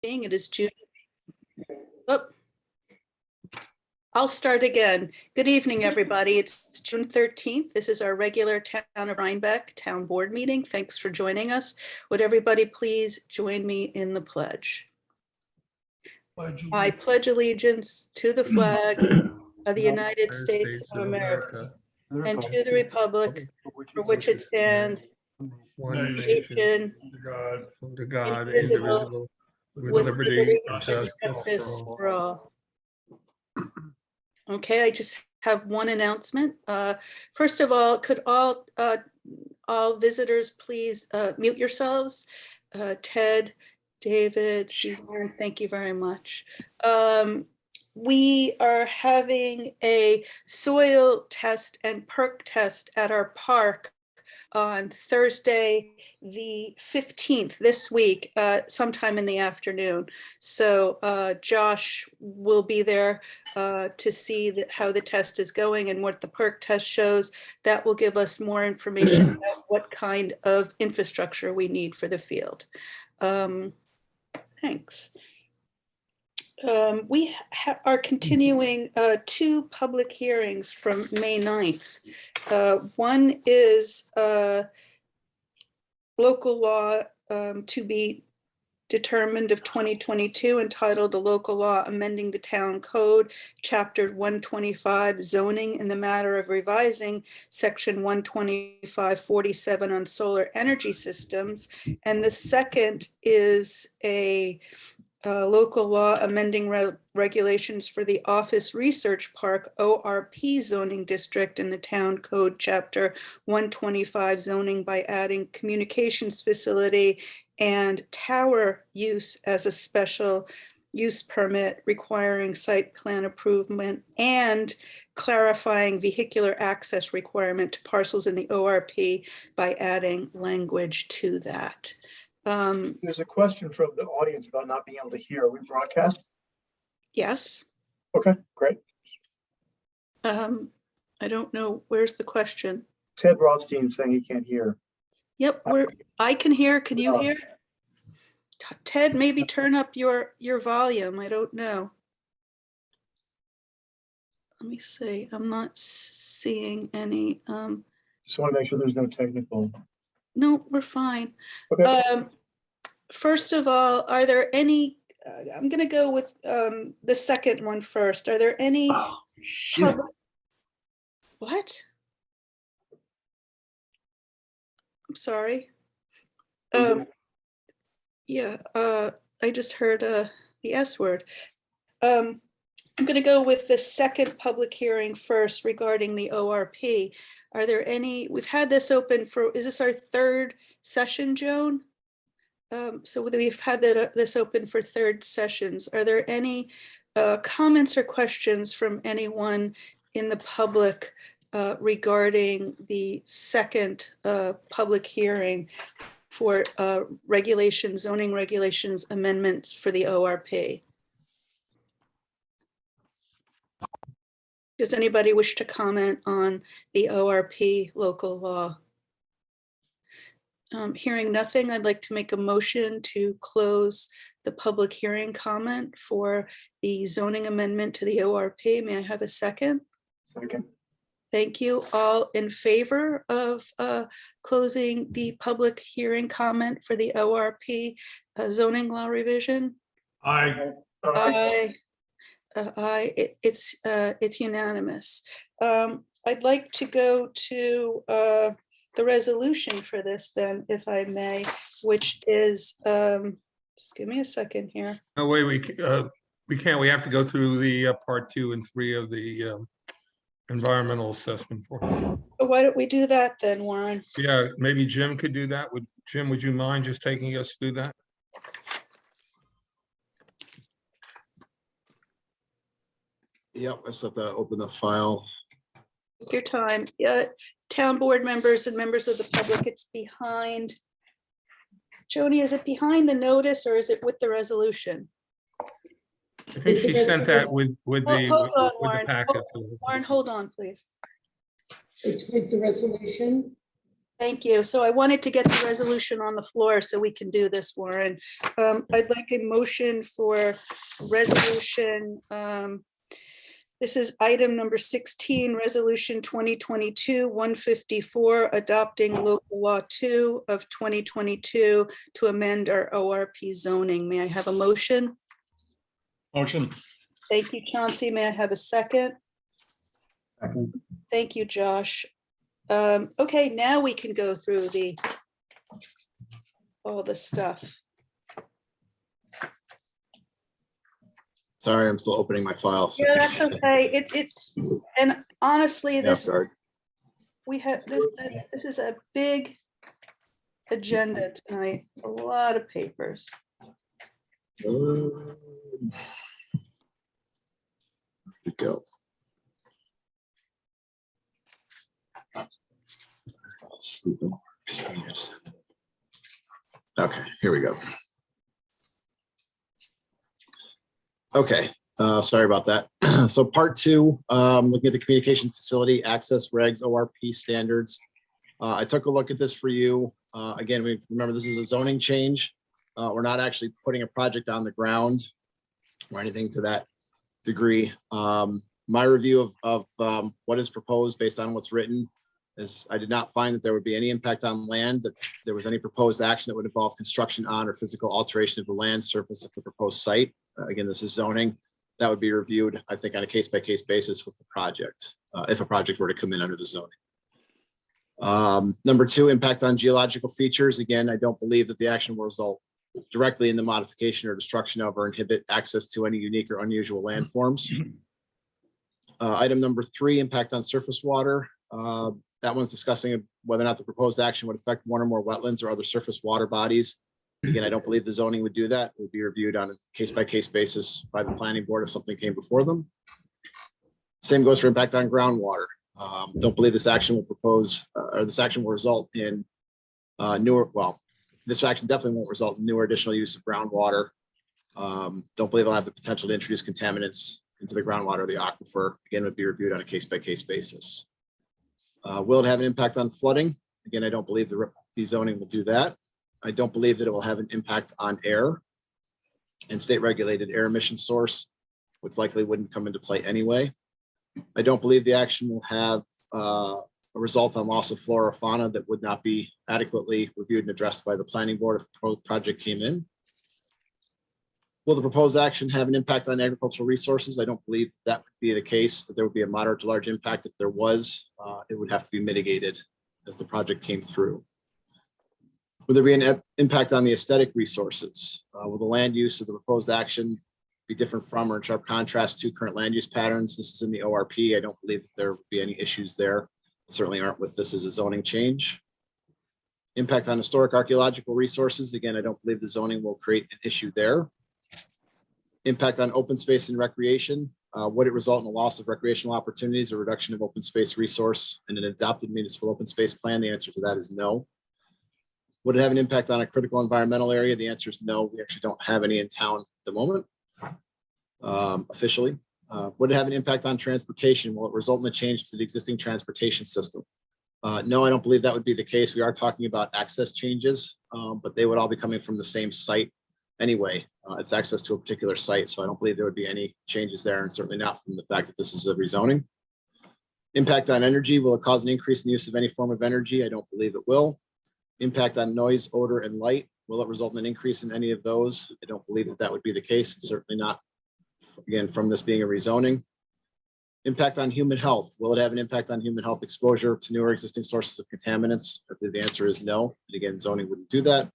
Being it is June. Oh, I'll start again. Good evening, everybody. It's June 13th. This is our regular Town of Rhinebeck Town Board meeting. Thanks for joining us. Would everybody please join me in the pledge? I pledge allegiance to the flag of the United States of America and to the republic for which it stands, one nation, under God, indivisible, indivisible, with with liberty and justice justice for all. for all. Okay, I just have one announcement. First of all, could all visitors please mute yourselves? Ted, David, Suzanne, thank you very much. We are having a soil test and perk test at our park on Thursday, the 15th this week, sometime in the afternoon. So Josh will be there to see how the test is going and what the perk test shows. That will give us more information about what kind of infrastructure we need for the field. Thanks. We are continuing two public hearings from May 9th. One is local law to be determined of 2022 entitled a local law amending the town code, chapter 125 zoning in the matter of revising section 125-47 on solar energy systems. And the second is a local law amending regulations for the Office Research Park ORP zoning district in the town code chapter 125 zoning by adding communications facility and tower use as a special use permit requiring site plan approval and clarifying vehicular access requirement to parcels in the ORP by adding language to that. There's a question from the audience about not being able to hear. Are we broadcast? Yes. Okay, great. I don't know. Where's the question? Ted Rothstein saying he can't hear. Yep, I can hear. Can you hear? Ted, maybe turn up your volume. I don't know. Let me see. I'm not seeing any. Just want to make sure there's no technical. No, we're fine. Okay. First of all, are there any? I'm going to go with the second one first. Are there any? What? I'm sorry. Yeah, I just heard the S word. I'm going to go with the second public hearing first regarding the ORP. Are there any? We've had this open for, is this our third session, Joan? So we've had this open for third sessions. Are there any comments or questions from anyone in the public regarding the second public hearing for zoning regulations amendments for the ORP? Does anybody wish to comment on the ORP local law? Hearing nothing, I'd like to make a motion to close the public hearing comment for the zoning amendment to the ORP. May I have a second? Second. Thank you. All in favor of closing the public hearing comment for the ORP zoning law revision? Aye. Aye. Aye. It's unanimous. I'd like to go to the resolution for this then, if I may, which is, just give me a second here. No way, we can't. We have to go through the part 2 and 3 of the environmental assessment. But why don't we do that then, Warren? Yeah, maybe Jim could do that. Jim, would you mind just taking us through that? Yep, I just have to open the file. Take your time. Yeah, town board members and members of the public, it's behind. Joni, is it behind the notice or is it with the resolution? I think she sent that with Hold on, the Warren. packet. Warren, hold on, please. It's with the resolution. Thank you. So I wanted to get the resolution on the floor so we can do this, Warren. I'd like a motion for resolution. This is item number 16, resolution 2022-154, adopting local law 2 of 2022 to amend our ORP zoning. May I have a motion? Motion. Thank you, Chauncey. May I have a second? Second. Thank you, Josh. Okay, now we can go through all the stuff. Sorry, I'm still opening my file. so- Yeah, that's okay. And honestly, Yeah, this, sorry. we have, this is a big agenda tonight, a lot of papers. Where'd it go? Sleeping. Okay, here we go. Okay, sorry about that. So part 2, looking at the communication facility access regs, ORP standards. I took a look at this for you. Again, remember this is a zoning change. We're not actually putting a project on the ground or anything to that degree. My review of what is proposed based on what's written is I did not find that there would be any impact on land, that there was any proposed action that would involve construction on or physical alteration of the land surface of the proposed site. Again, this is zoning. That would be reviewed, I think, on a case-by-case basis with the project, if a project were to come in under the zoning. Number 2, impact on geological features. Again, I don't believe that the action will result directly in the modification or destruction of or inhibit access to any unique or unusual landforms. Item number 3, impact on surface water. That one's discussing whether or not the proposed action would affect one or more wetlands or other surface water bodies. Again, I don't believe the zoning would do that. It would be reviewed on a case-by-case basis by the planning board if something came before them. Same goes for impact on groundwater. Don't believe this action will this action will result in this action definitely won't result in new or additional use of groundwater. Don't believe it'll have the potential to introduce contaminants into the groundwater or the aquifer. Again, it would be reviewed on a case-by-case basis. Will it have an impact on flooding? Again, I don't believe the zoning will do that. I don't believe that it will have an impact on air and state regulated air emission source, which likely wouldn't come into play anyway. I don't believe the action will have a result on loss of flora or fauna that would not be adequately reviewed and addressed by the planning board if the project came in. Will the proposed action have an impact on agricultural resources? I don't believe that would be the case, that there would be a moderate to large impact. If there was, it would have to be mitigated as the project came through. Will there be an impact on the aesthetic resources? Will the land use of the proposed action be different from or in sharp contrast to current land use patterns? This is in the ORP. I don't believe that there would be any issues there. Certainly aren't with this as a zoning change. Impact on historic archaeological resources. Again, I don't believe the zoning will create an issue there. Impact on open space and recreation. Would it result in a loss of recreational opportunities or reduction of open space resource in an adopted municipal open space plan? The answer to that is no. Would it have an impact on a critical environmental area? The answer is no. We actually don't have any in town at the moment, officially. Would it have an impact on transportation? Will it result in a change to the existing transportation system? No, I don't believe that would be the case. We are talking about access changes, but they would all be coming from the same site anyway. It's access to a particular site, so I don't believe there would be any changes there, and certainly not from the fact that this is a rezoning. Impact on energy. Will it cause an increase in the use of any form of energy? I don't believe it will. Impact on noise, odor, and light. Will it result in an increase in any of those? I don't believe that that would be the case. It's certainly not, again, from this being a rezoning. Impact on human health. Will it have an impact on human health exposure to new or existing sources of contaminants? I believe the answer is no. And again, zoning wouldn't do that.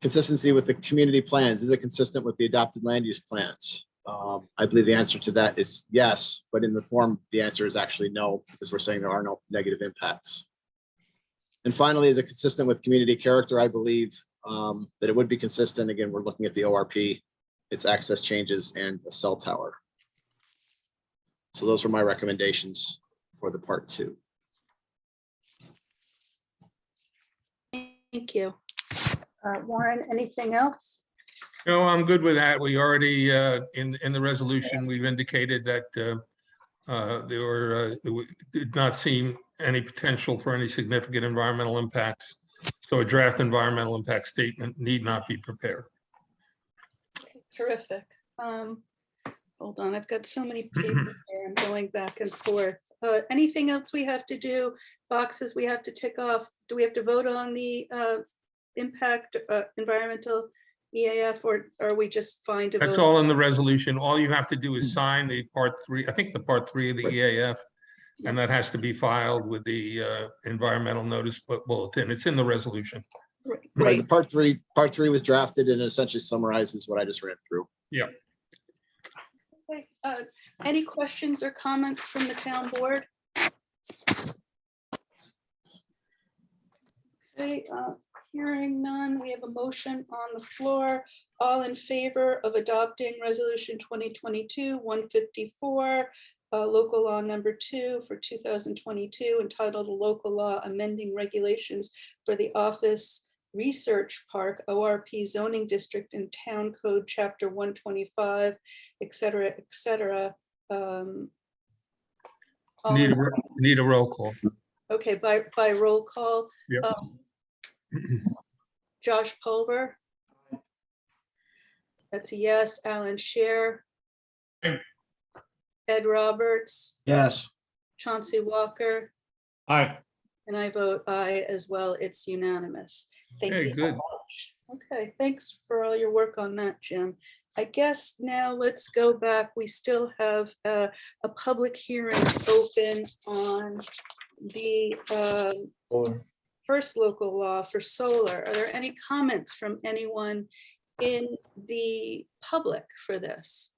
Consistency with the community plans. Is it consistent with the adopted land use plans? I believe the answer to that is yes, but in the form, the answer is actually no, because we're saying there are no negative impacts. And finally, is it consistent with community character? I believe that it would be consistent. Again, we're looking at the ORP, its access changes, and a cell tower. So those were my recommendations for the part 2. Thank you. Warren, anything else? No, I'm good with that. We already, in the resolution, we've indicated that Did not seem any potential for any significant environmental impacts. So a draft environmental impact statement need not be prepared. Terrific. Hold on, I've got so many papers here. I'm going back and forth. Anything else we have to do? Boxes we have to tick off? Do we have to vote on the impact environmental EAF, or are we just fine to vote? That's all in the resolution. All you have to do is sign the part 3, I think the part 3 of the EAF, and that has to be filed with the environmental notice bulletin. It's in the resolution. Right. Right, the part three was drafted and essentially summarizes what I just ran through. Yeah. Okay, any questions or comments from the town board? Okay, hearing none, we have a motion on the floor. All in favor of adopting resolution 2022-154, local law number 2 for 2022, entitled a local law amending regulations for the office research park ORP zoning district in town code chapter 125, et cetera, et cetera. Need a roll call. Okay, by roll call. Yep. Josh Pulver. That's a yes. Alan Scher. Aye. Ed Roberts, Yes. Chauncey Walker, Aye. and I vote aye as well. It's unanimous. Thank Okay, you. good. Okay, thanks for all your work on that, Jim. I guess now let's go back. We still have a public hearing open on the first local law for solar. Are there any comments from anyone in the public for this?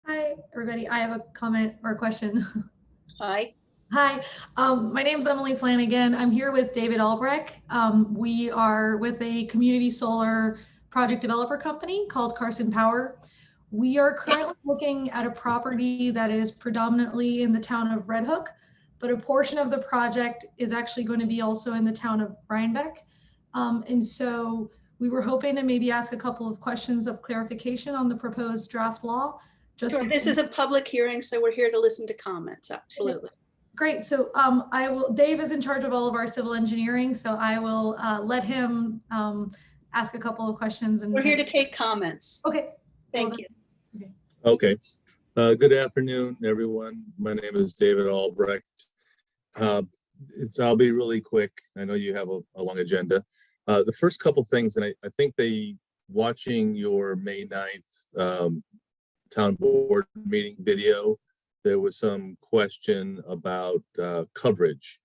Hi, everybody. I have a comment or a question. Aye. Hi, my name's Emily Flanagan. I'm here with David Albrecht. We are with a community solar project developer company called Carson Power. We are currently looking at a property that is predominantly in the town of Red Hook, but a portion of the project is actually going to be also in the town of Rhinebeck. And so we were hoping to maybe ask a couple of questions of clarification on the proposed draft law. Sure, this is a public hearing, so we're here to listen to comments. Absolutely. Great. So Dave is in charge of all of our civil engineering, so I will let him ask a couple of questions. And we're here to take comments. Okay. Thank you. Okay. Good afternoon, everyone. My name is David Albrecht. I'll be really quick. I know you have a long agenda. The first couple things, and I think watching your May 9th town board meeting video, there was some question about coverage.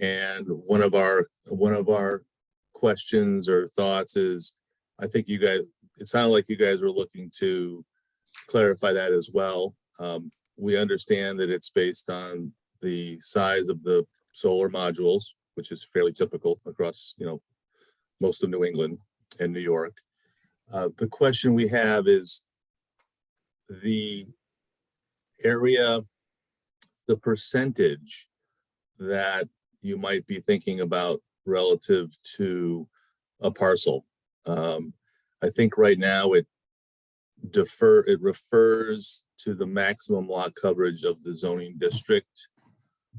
And one of our questions or thoughts is, I think it sounded like you guys were looking to clarify that as well. We understand that it's based on the size of the solar modules, which is fairly typical across, most of New England and New York. The question we have is the area, the percentage that you might be thinking about relative to a parcel. I think right now it refers to the maximum lot coverage of the zoning district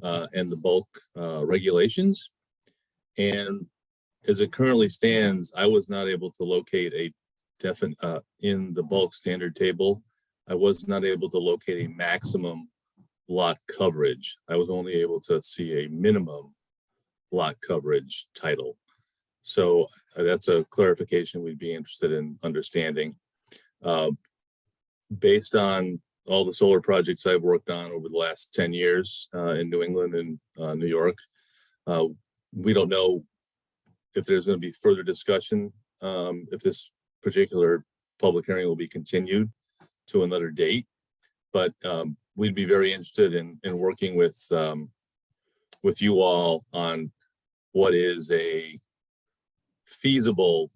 and the bulk regulations. And as it currently stands, I was not able to locate a definite in the bulk standard table. I was not able to locate a maximum lot coverage. I was only able to see a minimum lot coverage title. So that's a clarification we'd be interested in understanding. Based on all the solar projects I've worked on over the last 10 years in New England and New York, we don't know if there's going to be further discussion, if this particular public hearing will be continued to another date, but we'd be very interested in working with you all on what is a feasible,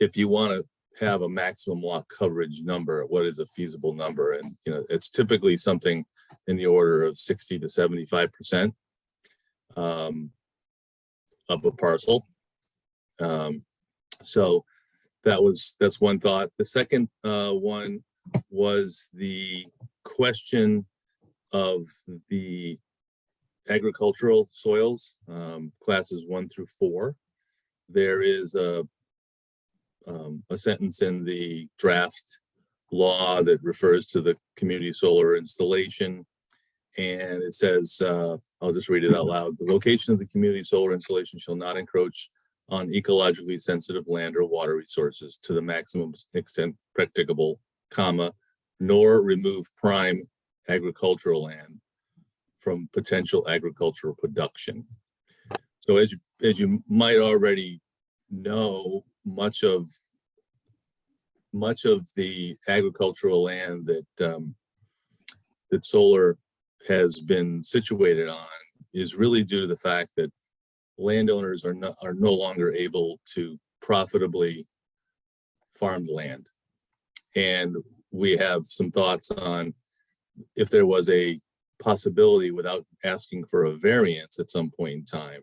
if you want to have a maximum lot coverage number, what is a feasible number? And it's typically something in the order of 60 to 75% of a parcel. So that's one thought. The second one was the question of the agricultural soils, classes 1 through 4. There is a sentence in the draft law that refers to the community solar installation. And it says, I'll just read it out loud. The location of the community solar installation shall not encroach on ecologically sensitive land or water resources to the maximum extent practicable, comma, nor remove prime agricultural land from potential agricultural production. So as you might already know, much of the agricultural land that solar has been situated on is really due to the fact that landowners are no longer able to profitably farm the land. And we have some thoughts on if there was a possibility, without asking for a variance at some point in time,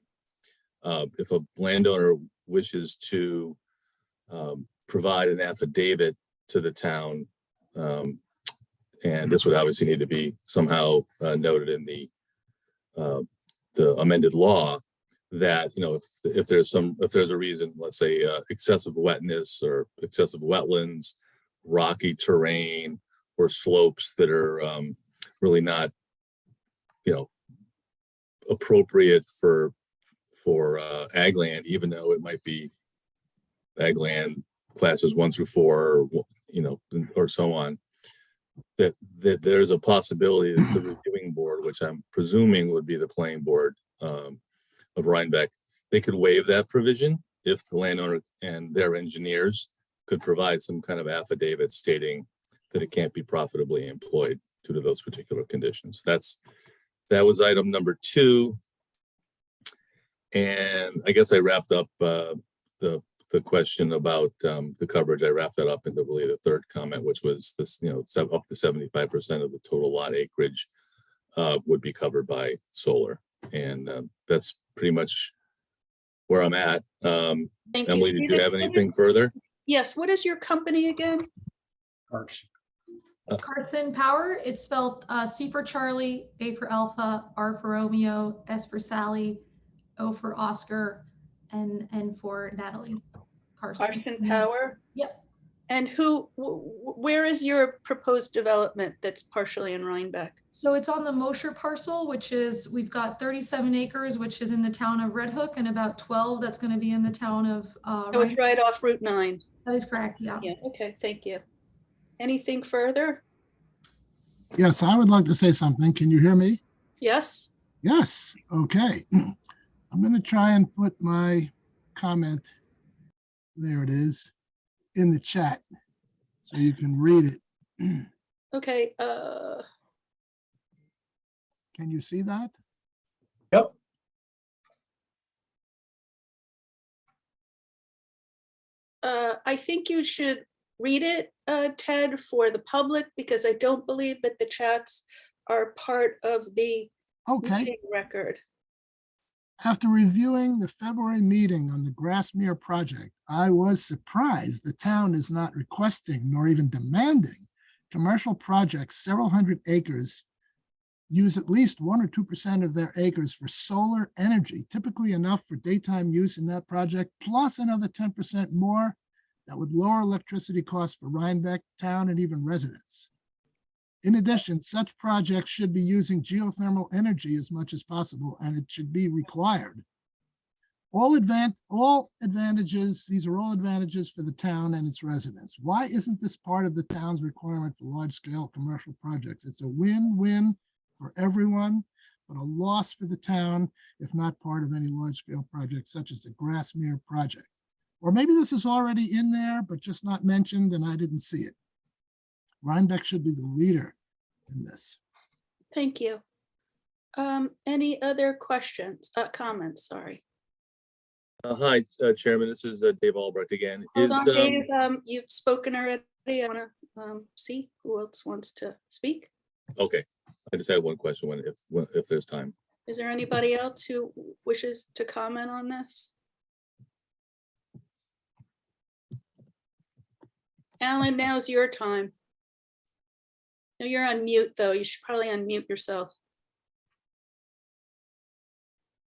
if a landowner wishes to provide an affidavit to the town, and this would obviously need to be somehow noted in the amended law, that, you know, if there's a reason, let's say excessive wetness or excessive wetlands, rocky terrain, or slopes that are really not, you know, appropriate for ag land, even though it might be ag land classes 1 through 4, or, you know, or so on, that there's a possibility that the reviewing board, which I'm presuming would be the planning board of Rhinebeck, they could waive that provision if the landowner and their engineers could provide some kind of affidavit stating that it can't be profitably employed due to those particular conditions. That was item number 2. And I guess I wrapped up the question about the coverage. I wrapped that up into really the third comment, which was this, you know, up to 75% of the total lot acreage would be covered by solar. And that's pretty much where I'm at. Thank Emily, did you have anything further? Yes, what is your company again? Carson Power, it's spelled C for Charlie, A for Alpha, R for Romeo, S for Sally, O for Oscar, and N for Natalie. Carson Power? Yep. And where is your proposed development that's partially in Rhinebeck? So it's on the Mosher parcel, which is, we've got 37 acres, which is in the town of Red Hook, and about 12 that's going to be in the town of Oh, it's right off Route 9. That is correct, yeah. Yeah, okay, thank you. Anything further? Yes, I would like to say something. Can you hear me? Yes? Yes, okay. I'm going to try and put my comment, there it is, in the chat so you can read it. Okay, Can you see that? Yep. I think you should read it, Ted, for the public, because I don't believe that the chats are part of the Okay. meeting record. After reviewing the February meeting on the Grassmere project, I was surprised the town is not requesting nor even demanding commercial projects several hundred acres use at least 1 or 2% of their acres for solar energy, typically enough for daytime use in that project, plus another 10% more that would lower electricity costs for Rhinebeck town and even residents. In addition, such projects should be using geothermal energy as much as possible, and it should be required. All advantages, these are all advantages for the town and its residents. Why isn't this part of the town's requirement for large-scale commercial projects? It's a win-win for everyone, but a loss for the town if not part of any large-scale project such as the Grassmere project. Or maybe this is already in there, but just not mentioned and I didn't see it. Rhinebeck should be the leader in this. Thank you. Any other questions, comments, sorry. Hi, Chairman, this is Dave Albrecht again. Hold on, Dave, you've spoken already. I want to see who else wants to speak. Okay, I just had one question if there's time. Is there anybody else who wishes to comment on this? Alan, now's your time. No, you're on mute, though. You should probably unmute yourself.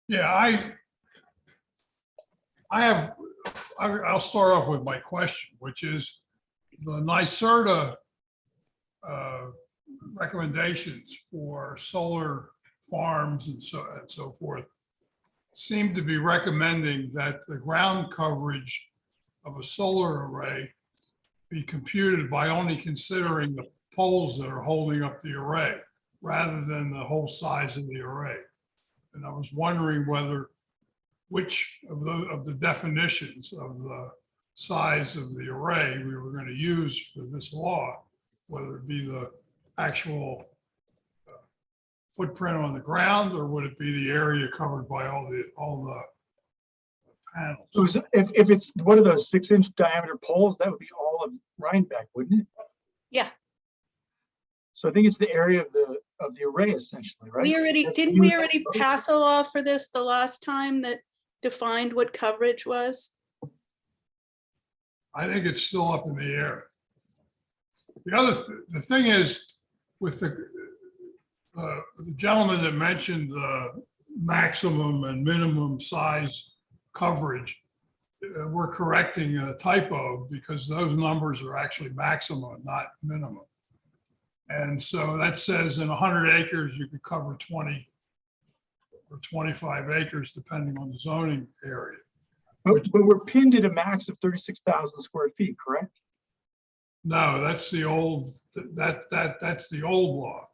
Yeah, I'll start off with my question, which is the NYSERDA recommendations for solar farms and so forth seem to be recommending that the ground coverage of a solar array be computed by only considering the poles that are holding up the array rather than the whole size of the array. And I was wondering which of the definitions of the size of the array we were going to use for this law, whether it be the actual footprint on the ground, or would it be the area covered by all the panels? So if it's one of those 6-inch diameter poles, that would be all of Rhinebeck, wouldn't it? Yeah. So I think it's the area of the array essentially, right? Didn't we already pass a law for this the last time that defined what coverage was? I think it's still up in the air. The thing is, with the gentleman that mentioned the maximum and minimum size coverage, we're correcting a typo because those numbers are actually maximum, not minimum. And so that says in 100 acres, you could cover 20 or 25 acres, depending on the zoning area. But we're pinned at a max of 36,000 square feet, correct? No, that's the old, that's the old law.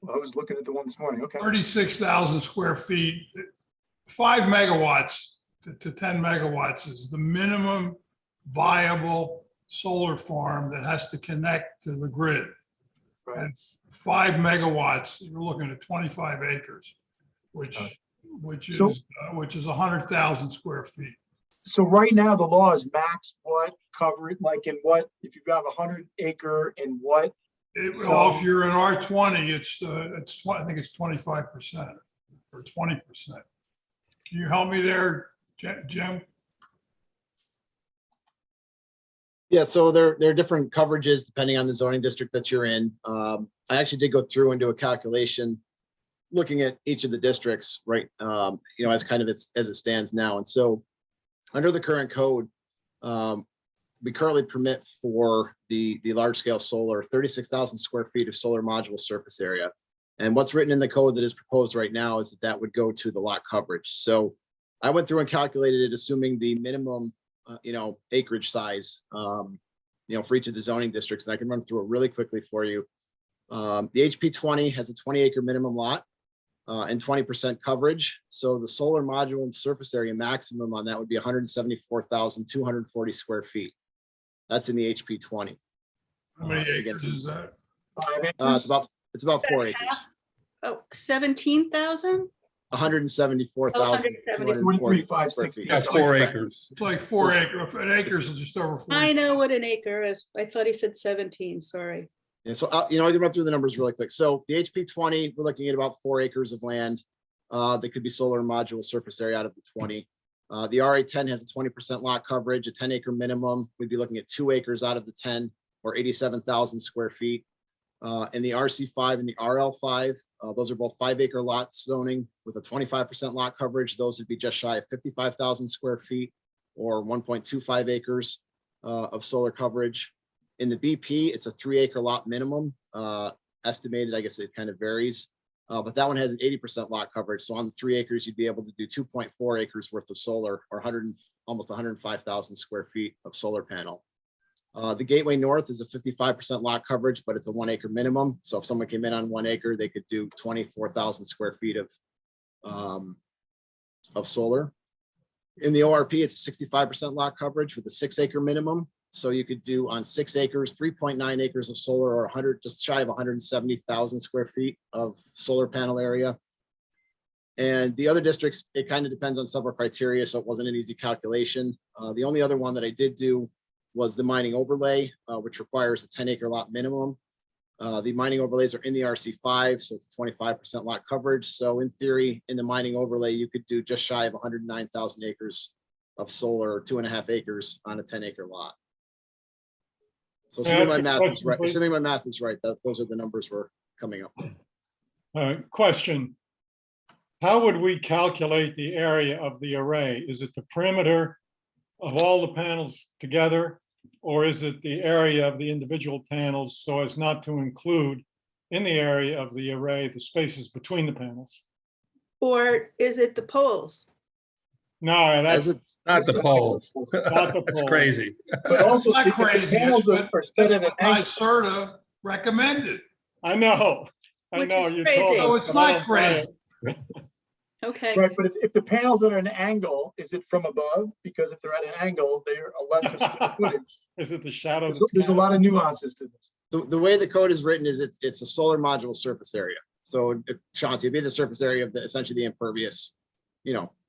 Well, I was looking at the one this morning. Okay. 36,000 square feet, 5 megawatts to 10 megawatts is the minimum viable solar farm that has to connect to the grid. Right. And 5 megawatts, you're looking at 25 acres, which is 100,000 square feet. So right now the law is max what coverage, like in what, if you've got a 100-acre in what? Well, if you're in R20, I think it's 25% or 20%. Can you help me there, Jim? Yeah, so there are different coverages depending on the zoning district that you're in. I actually did go through and do a calculation looking at each of the districts, right? As kind of as it stands now. And so under the current code, we currently permit for the large scale solar 36,000 square feet of solar module surface area. And what's written in the code that is proposed right now is that would go to the lot coverage. So I went through and calculated it, assuming the minimum acreage size, for each of the zoning districts. And I can run through it really quickly for you. The HP 20 has a 20-acre minimum lot and 20% coverage. So the solar module surface area maximum on that would be 174,240 square feet. That's in the HP 20. How many acres is that? It's about 4 acres. Oh, 17,000? 174,240 square feet. Yeah, 4 acres. It's like 4 acres. An acre is just over 4. I know what an acre is. I thought he said 17, sorry. And so, I can run through the numbers really quick. So the HP 20, we're looking at about 4 acres of land that could be solar module surface area out of the 20. The RA 10 has a 20% lot coverage, a 10-acre minimum. We'd be looking at 2 acres out of the 10 or 87,000 square feet. And the RC 5 and the RL 5, those are both 5-acre lots zoning with a 25% lot coverage. Those would be just shy of 55,000 square feet or 1.25 acres of solar coverage. In the BP, it's a 3-acre lot minimum, estimated. I guess it kind of varies, but that one has an 80% lot coverage. So on the 3 acres, you'd be able to do 2.4 acres worth of solar or almost 105,000 square feet of solar panel. The Gateway North is a 55% lot coverage, but it's a 1-acre minimum. So if someone came in on 1 acre, they could do 24,000 square feet of solar. In the ORP, it's 65% lot coverage with a 6-acre minimum. So you could do on 6 acres, 3.9 acres of solar or just shy of 170,000 square feet of solar panel area. And the other districts, it kind of depends on several criteria. So it wasn't an easy calculation. The only other one that I did do was the mining overlay, which requires a 10-acre lot minimum. The mining overlays are in the RC5, so it's a 25% lot coverage. So in theory, in the mining overlay, you could do just shy of 109,000 acres of solar, or 2.5 acres on a 10-acre lot. So May I assuming my ask a math is question, right, please? assuming my math is right, those are the numbers we're coming up with. Question. How would we calculate the area of the array? Is it the perimeter of all the panels together? Or is it the area of the individual panels so as not to include in the area of the array the spaces between the panels? Or is it the poles? No, As that's it's Not the poles. not the That's pole. crazy. But also, Not if the crazy, panels but are set at an what angle, NYSERDA recommended. I know. I Which know is you crazy. told So us, it's but I not don't buy crazy. it. Okay, right, but if the panels are at an angle, is it from above? Because if they're at an angle, they're a lesser square footage. Is it the shadow? There's a lot of nuances to this. the way the code is written is it's a solar module surface area. So Chauncey, it'd be the surface area of the essentially the impervious,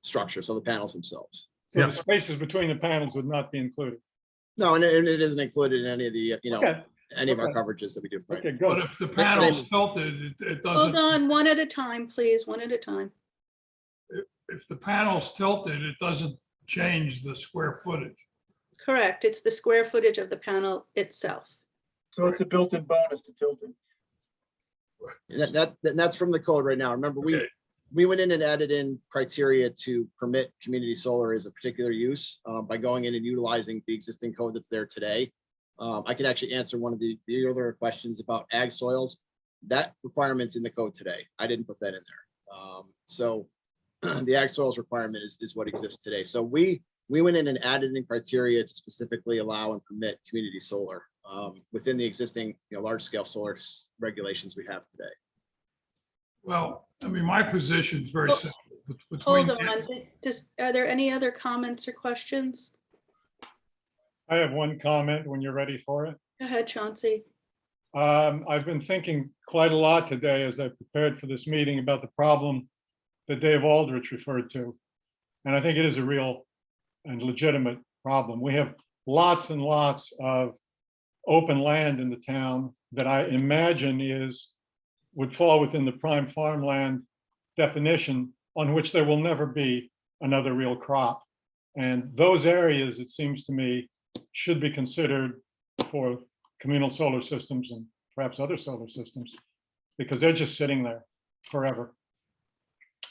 structure. So the panels themselves. So Yeah. the spaces between the panels would not be included. No, and it isn't included in any of the, Okay, any of our Okay. coverages that we do. Right? okay, But good. if the Next name panel's is- tilted, it hold doesn't, on, one at a time, please, one at a time. if the panel's tilted, it doesn't change the square footage. Correct, it's the square footage of the panel itself. So it's a built-in bonus to tilting. And that's from the code right now. Remember, Okay. we went in and added in criteria to permit community solar as a particular use by going in and utilizing the existing code that's there today. I can actually answer one of the earlier questions about ag soils. That requirement's in the code today. I didn't put that in there. So the ag soils requirement is what exists today. So we went in and added in criteria to specifically allow and permit community solar within the existing large scale solar regulations we have today. Well, I mean, my position is very Well, simple. Hold Between, on, are there any other comments or questions? I have one comment when you're ready for it. Go ahead, Chauncey. I've been thinking quite a lot today as I prepared for this meeting about the problem that Dave Aldrich referred to. And I think it is a real and legitimate problem. We have lots and lots of open land in the town that I imagine would fall within the prime farmland definition, on which there will never be another real crop. And those areas, it seems to me, should be considered for communal solar systems and perhaps other solar systems, because they're just sitting there forever.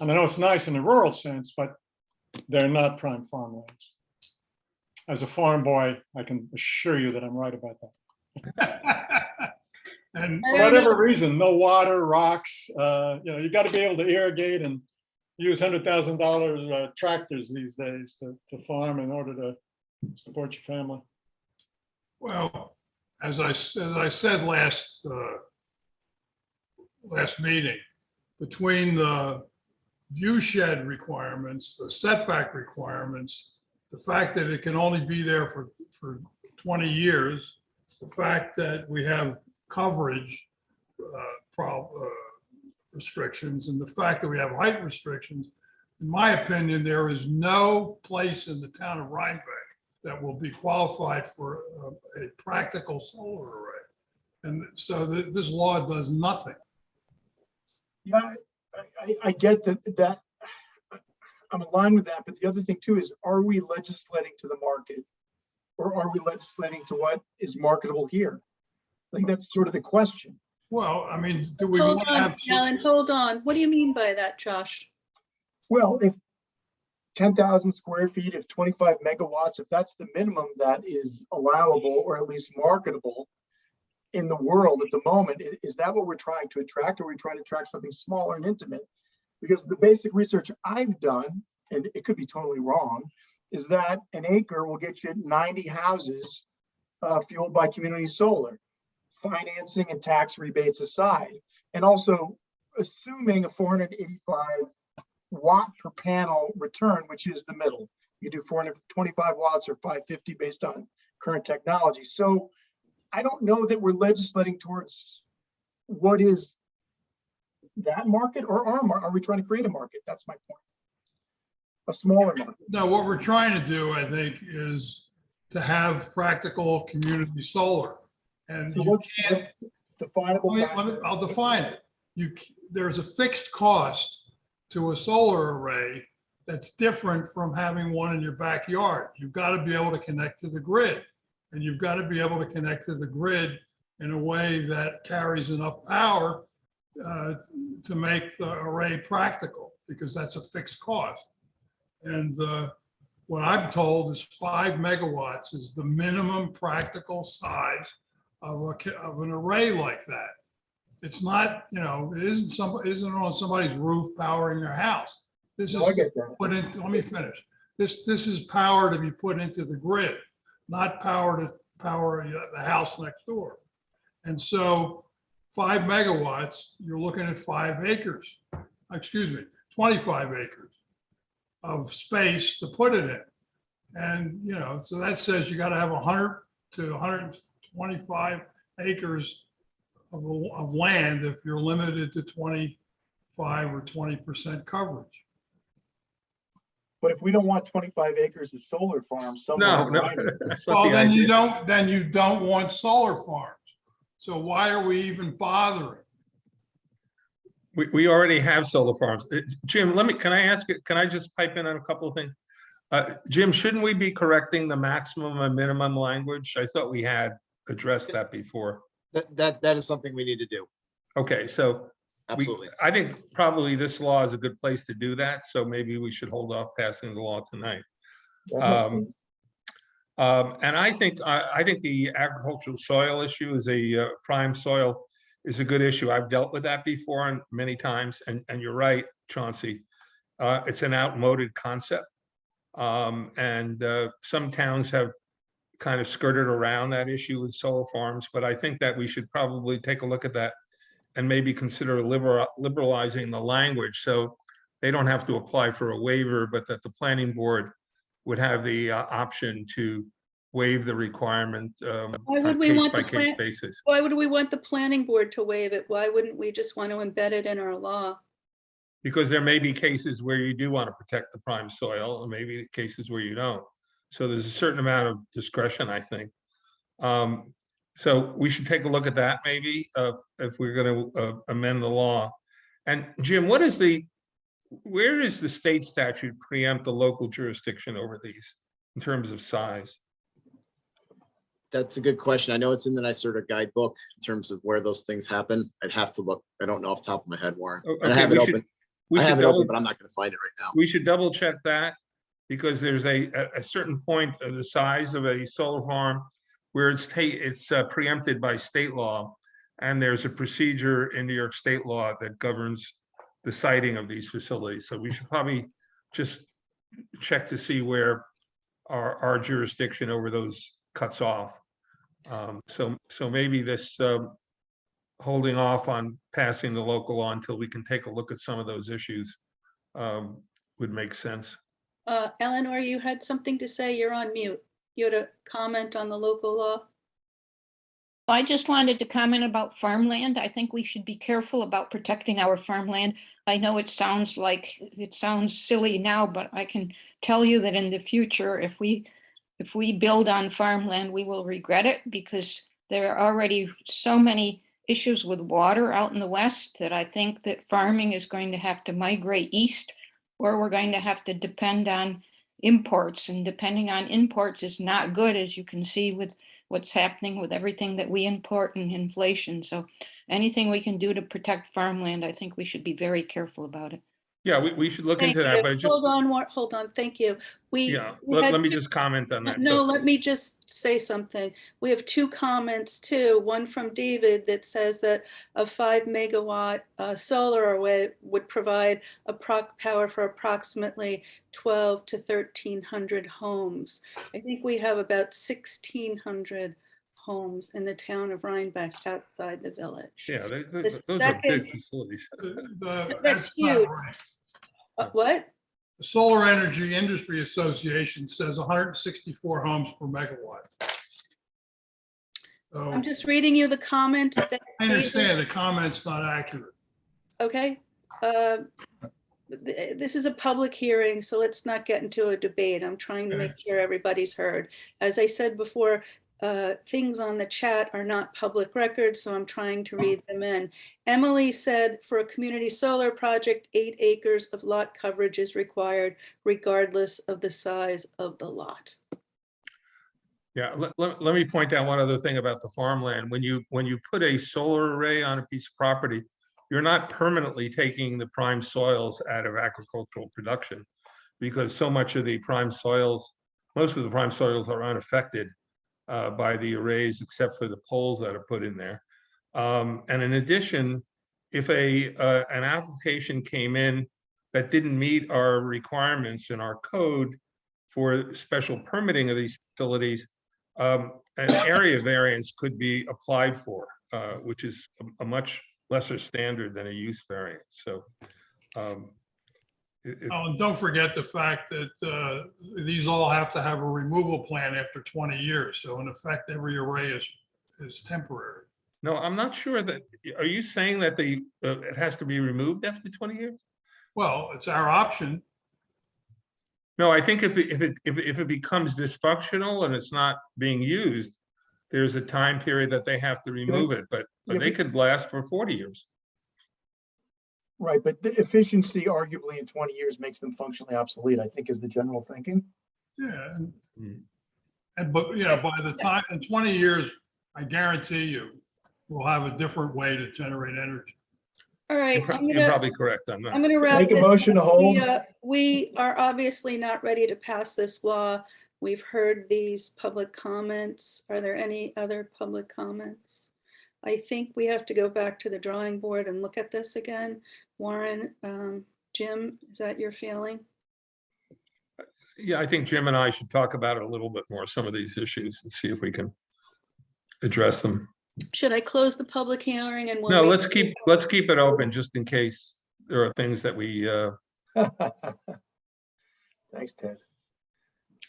And I know it's nice in a rural sense, but they're not prime farmlands. As a farm boy, I can assure you that I'm right about that. and For whatever reason, no water, rocks, you got to be able to irrigate and use $100,000 tractors these days to farm in order to support your family. well, as I said last meeting, between the view shed requirements, the setback requirements, the fact that it can only be there for 20 years, the fact that we have coverage restrictions, and the fact that we have height restrictions, in my opinion, there is no place in the town of Rhinebeck that will be qualified for a practical solar array. And so this law does nothing. Yeah, I get that I'm aligned with that, but the other thing too is, are we legislating to the market? Or are we legislating to what is marketable here? I think that's sort of the question. Well, I mean, do we Hold want to on, have? Alan, hold on. What do you mean by that, Josh? Well, if 10,000 square feet, if 25 megawatts, if that's the minimum that is allowable or at least marketable in the world at the moment, is that what we're trying to attract? Or are we trying to attract something smaller and intimate? Because the basic research I've done, and it could be totally wrong, is that an acre will get you 90 houses fueled by community solar, financing and tax rebates aside, and also assuming a 485 watt per panel return, which is the middle. You do 425 watts or 550 based on current technology. So I don't know that we're legislating towards what is that market or our market. Are we trying to create a market? That's my point. A smaller market. No, what we're trying to do, I think, is to have practical community solar. And So you what's can't, definable? I'll define it. There's a fixed cost to a solar array that's different from having one in your backyard. You've got to be able to connect to the grid. And you've got to be able to connect to the grid in a way that carries enough power to make the array practical, because that's a fixed cost. And what I'm told is 5 megawatts is the minimum practical size of an array like that. It's not, it isn't on somebody's roof powering their house. This No, I is get that. put in, let me finish. This is power to be put into the grid, not power to power the house next door. And so 5 megawatts, you're looking at 5 acres, 25 acres of space to put it in. And, so that says you got to have 100 to 125 acres of land if you're limited to 25 or 20% coverage. But if we don't want 25 acres of solar farms somewhere. No, in no, Rhinebeck, that's not Well, the then idea. you don't want solar farms. So why are we even bothering? We already have solar farms. Jim, can I just pipe in on a couple of things? Jim, shouldn't we be correcting the maximum and minimum language? I thought we had addressed that before. That is something we need to do. Okay, so Absolutely. I think probably this law is a good place to do that, so maybe we should hold off passing the law tonight. that makes Um, sense. And I think the agricultural soil issue is a prime soil is a good issue. I've dealt with that before and many times, and you're right, Chauncey. It's an outmoded concept. And some towns have kind of skirted around that issue with solar farms, but I think that we should probably take a look at that and maybe consider liberalizing the language so they don't have to apply for a waiver, but that the planning board would have the option to waive the requirement Why on would a we want the case-by-case plan- basis. Why would we want the planning board to waive it? Why wouldn't we just want to embed it in our law? Because there may be cases where you do want to protect the prime soil, and maybe cases where you don't. So there's a certain amount of discretion, I think. So we should take a look at that maybe if we're going to amend the law. And Jim, where does the state statute preempt the local jurisdiction over these in terms of size? That's a good question. I know it's in the NYSERDA guidebook in terms of where those things happen. I'd have to look. I don't know off the top of my head, Warren. And I Okay, have it open. we I should have it double- open, but I'm not going to find it right now. We should double check that because there's a certain point of the size of a solar farm where it's preempted by state law. And there's a procedure in New York state law that governs the siting of these facilities. So we should probably just check to see where our jurisdiction over those cuts off. So maybe this holding off on passing the local law until we can take a look at some of those issues would make sense. Eleanor, you had something to say. You're on mute. You had a comment on the local law? I just wanted to comment about farmland. I think we should be careful about protecting our farmland. I know it sounds silly now, but I can tell you that in the future, if we build on farmland, we will regret it because there are already so many issues with water out in the West that I think that farming is going to have to migrate east, or we're going to have to depend on imports, and depending on imports is not good, as you can see with what's happening with everything that we import and inflation. So anything we can do to protect farmland, I think we should be very careful about it. Yeah, we should look Thank into that, you. but just, Hold on. Thank you. yeah, we had let me two- just comment on that. No, So- let me just say something. We have 2 comments too. One from David that says that a 5 megawatt solar array would provide power for approximately 12 to 1,300 homes. I think we have about 1,600 homes in the town of Rhinebeck outside the village. Yeah, The those are second- big facilities. That's not huge. right. What? The Solar Energy Industry Association says 164 homes per megawatt. So I'm just reading you the comment. that I David- understand the comment's not accurate. Okay. This is a public hearing, so let's not get into a debate. I'm trying to make sure everybody's heard. As I said before, things on the chat are not public records, so I'm trying to read them in. Emily said for a community solar project, 8 acres of lot coverage is required regardless of the size of the lot. Yeah, let me point out one other thing about the farmland. When you put a solar array on a piece of property, you're not permanently taking the prime soils out of agricultural production, because so much of the prime soils, most of the prime soils are unaffected by the arrays, except for the poles that are put in there. And in addition, if an application came in that didn't meet our requirements in our code for special permitting of these facilities, an area variance could be applied for, which is a much lesser standard than a use variance. So Oh, and don't forget the fact that these all have to have a removal plan after 20 years. So in effect, every array is temporary. no, I'm not sure that, are you saying that it has to be removed after 20 years? Well, it's our option. No, I think if it becomes dysfunctional and it's not being used, there's a time period that they have to remove it, but Yeah, they but- could last for 40 years. Right, but the efficiency arguably in 20 years makes them functionally obsolete, I think is the general thinking. Yeah. Mm. But yeah, by the time, in 20 years, I guarantee you, we'll have a different way to generate energy. All right, You're probably correct on I'm that. gonna wrap Make a this motion to up. hold. We are obviously not ready to pass this law. We've heard these public comments. Are there any other public comments? I think we have to go back to the drawing board and look at this again. Warren, Jim, is that your feeling? Yeah, I think Jim and I should talk about it a little bit more, some of these issues, and see if we can address them. Should I close the public hearing and? we'll No, re- let's keep it open just in case there are things that we, Thanks, Ted.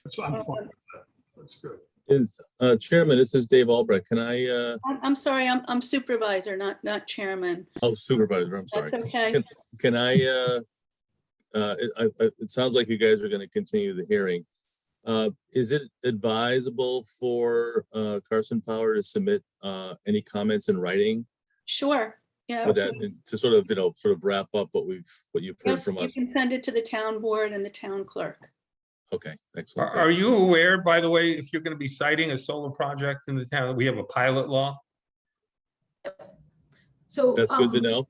That's I'm fine with that. That's good. Is Chairman, this is Dave Albrecht. Can I, I'm sorry, I'm supervisor, not chairman. oh, Supervisor, I'm sorry. That's okay. Can I, it sounds like you guys are going to continue the hearing. Is it advisable for Carson Power to submit any comments in writing Sure, yeah. with that, to sort of, sort of wrap up what you've heard Yes, from you us? can send it to the town board and the town clerk. Okay, excellent. are you aware, by the way, if you're going to be citing a solar project in the town, that we have a pilot law? So. That's good to know.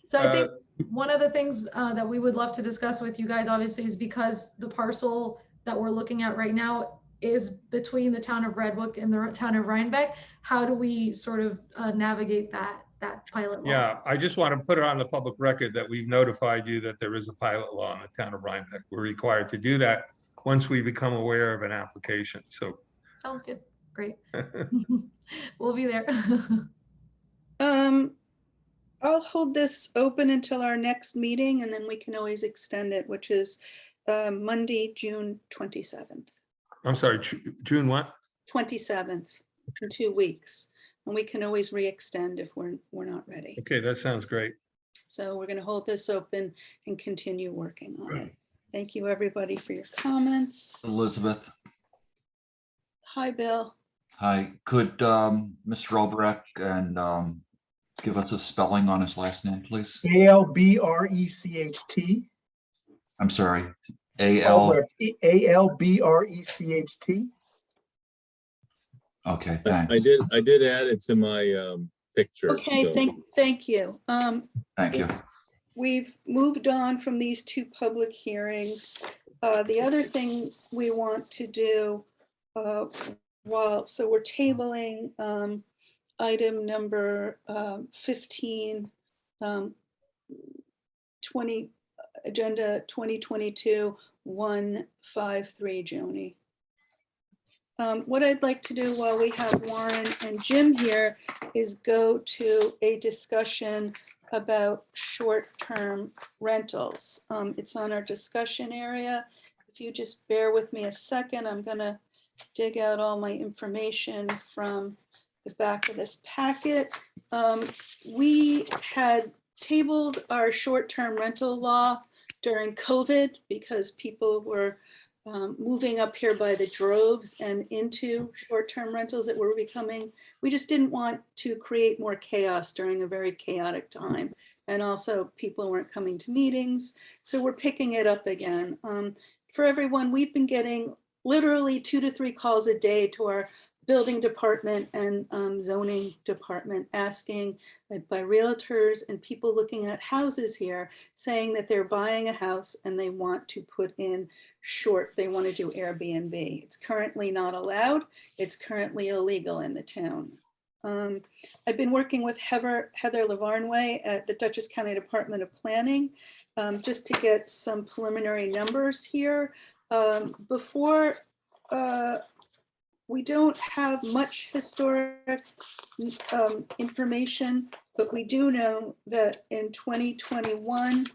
So I think one of the things that we would love to discuss with you guys, obviously, is because the parcel that we're looking at right now is between the town of Redwood and the town of Rhinebeck. How do we sort of navigate that pilot law? Yeah, I just want to put it on the public record that we've notified you that there is a pilot law in the town of Rhinebeck. We're required to do that once we become aware of an application, so. Sounds good. Great. We'll be there. I'll hold this open until our next meeting, and then we can always extend it, which is Monday, June 27th. I'm sorry, June what? 27th, in 2 weeks. And we can always re-extend if we're not ready. Okay, that sounds great. So we're going to hold this open and continue working on it. Thank you, everybody, for your comments. Elizabeth, Hi, Bill. hi. Could Mr. Albrecht and give us a spelling on his last name, please? Albrecht. I'm sorry. A-L. Albrecht, Albrecht. Okay, thanks. I did add it to my picture. Okay, so- thank you. Thank you. We've moved on from these two public hearings. The other thing we want to do, so we're tabling item number 15, 20, agenda 2022-153, Joni. What I'd like to do while we have Warren and Jim here is go to a discussion about short-term rentals. It's on our discussion area. If you just bear with me a second, I'm gonna dig out all my information from the back of this packet. We had tabled our short-term rental law during COVID because people were moving up here by the droves and into short-term rentals that were becoming, we just didn't want to create more chaos during a very chaotic time. And also people weren't coming to meetings. So we're picking it up again. For everyone, we've been getting literally 2 to 3 calls a day to our building department and zoning department, asking by realtors and people looking at houses here, saying that they're buying a house and they want to put in they want to do Airbnb. It's currently not allowed. It's currently illegal in the town. I've been working with Heather Lavarnway at the Dutchess County Department of Planning, just to get some preliminary numbers here. We don't have much historic information, but we do know that in 2021,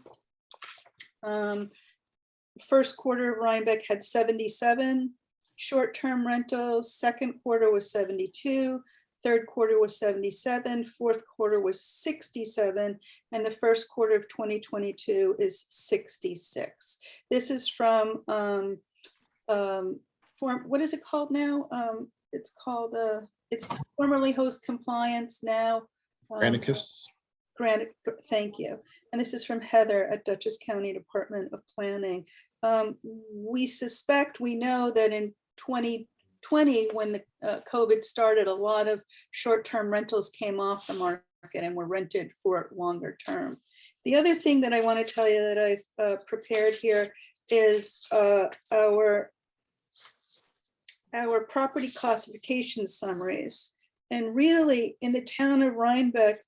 first quarter of Rhinebeck had 77 short-term rentals, second quarter was 72, third quarter was 77, fourth quarter was 67, and the first quarter of 2022 is 66. This is from, what is it called now? It's called, it's formerly host compliance now. Granicus. Thank you. And this is from Heather at Dutchess County Department of Planning. We know that in 2020, when the COVID started, a lot of short-term rentals came off the market and were rented for longer term. The other thing that I want to tell you that I've prepared here is our property classification summaries. And really, in the town of Rhinebeck,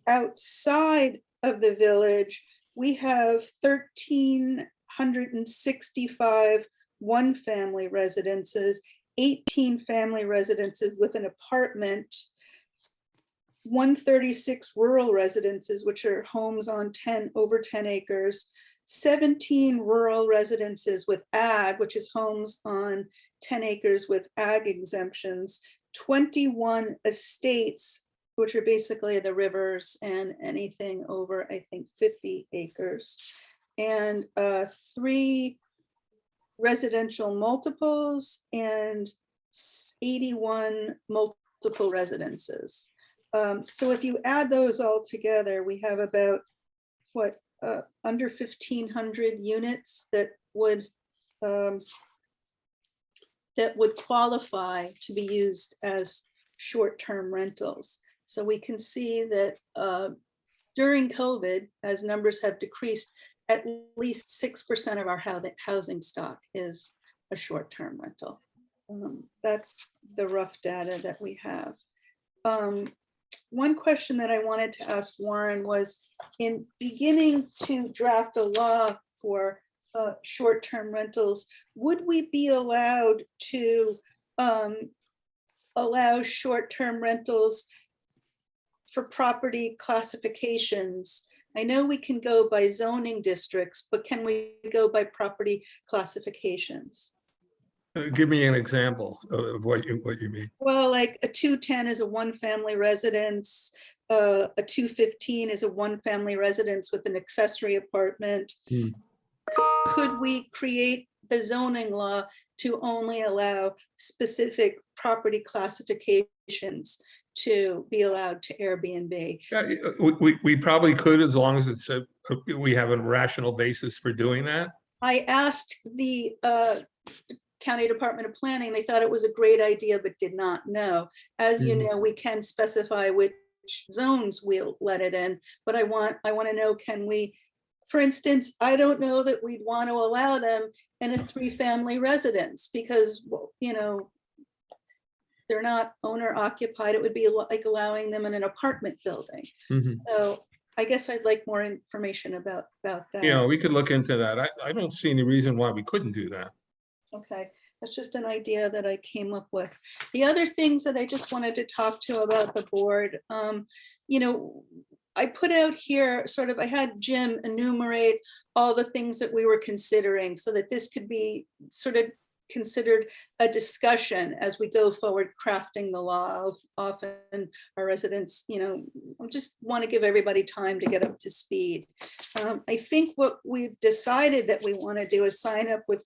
outside of the village, we have 1,365 one-family residences, 18 family residences with an apartment, 136 rural residences, which are homes on over 10 acres, 17 rural residences with ag, which is homes on 10 acres with ag exemptions, 21 estates, which are basically the rivers and anything over, I think, 50 acres, and 3 residential multiples and 81 multiple residences. So if you add those all together, we have about under 1,500 units that would qualify to be used as short-term rentals. So we can see that during COVID, as numbers have decreased, at least 6% of our housing stock is a short-term rental. That's the rough data that we have. One question that I wanted to ask Warren was, in beginning to draft a law for short-term rentals, would we be allowed to allow short-term rentals for property classifications? I know we can go by zoning districts, but can we go by property classifications? Give me an example of what you mean. Well, like a 210 is a one-family residence. A 215 is a one-family residence with an accessory apartment. Could we create the zoning law to only allow specific property classifications to be allowed to Airbnb? Yeah, we probably could, as long as it's we have a rational basis for doing that. I asked the County Department of Planning. They thought it was a great idea, but did not know. As you know, we can specify which zones we'll let it in, but I want to know, can we, for instance, I don't know that we'd want to allow them in a 3-family residence because, you know, they're not owner occupied. It would be like allowing them in an apartment building. So I guess I'd like more information about that. Yeah, we could look into that. I don't see any reason why we couldn't do that. Okay, that's just an idea that I came up with. The other things that I just wanted to talk to about the board, you know, I put out here sort of, I had Jim enumerate all the things that we were considering so that this could be sort of considered a discussion as we go forward crafting the law. Of often our residents, you know, I just want to give everybody time to get up to speed. I think what we've decided that we want to do is sign up with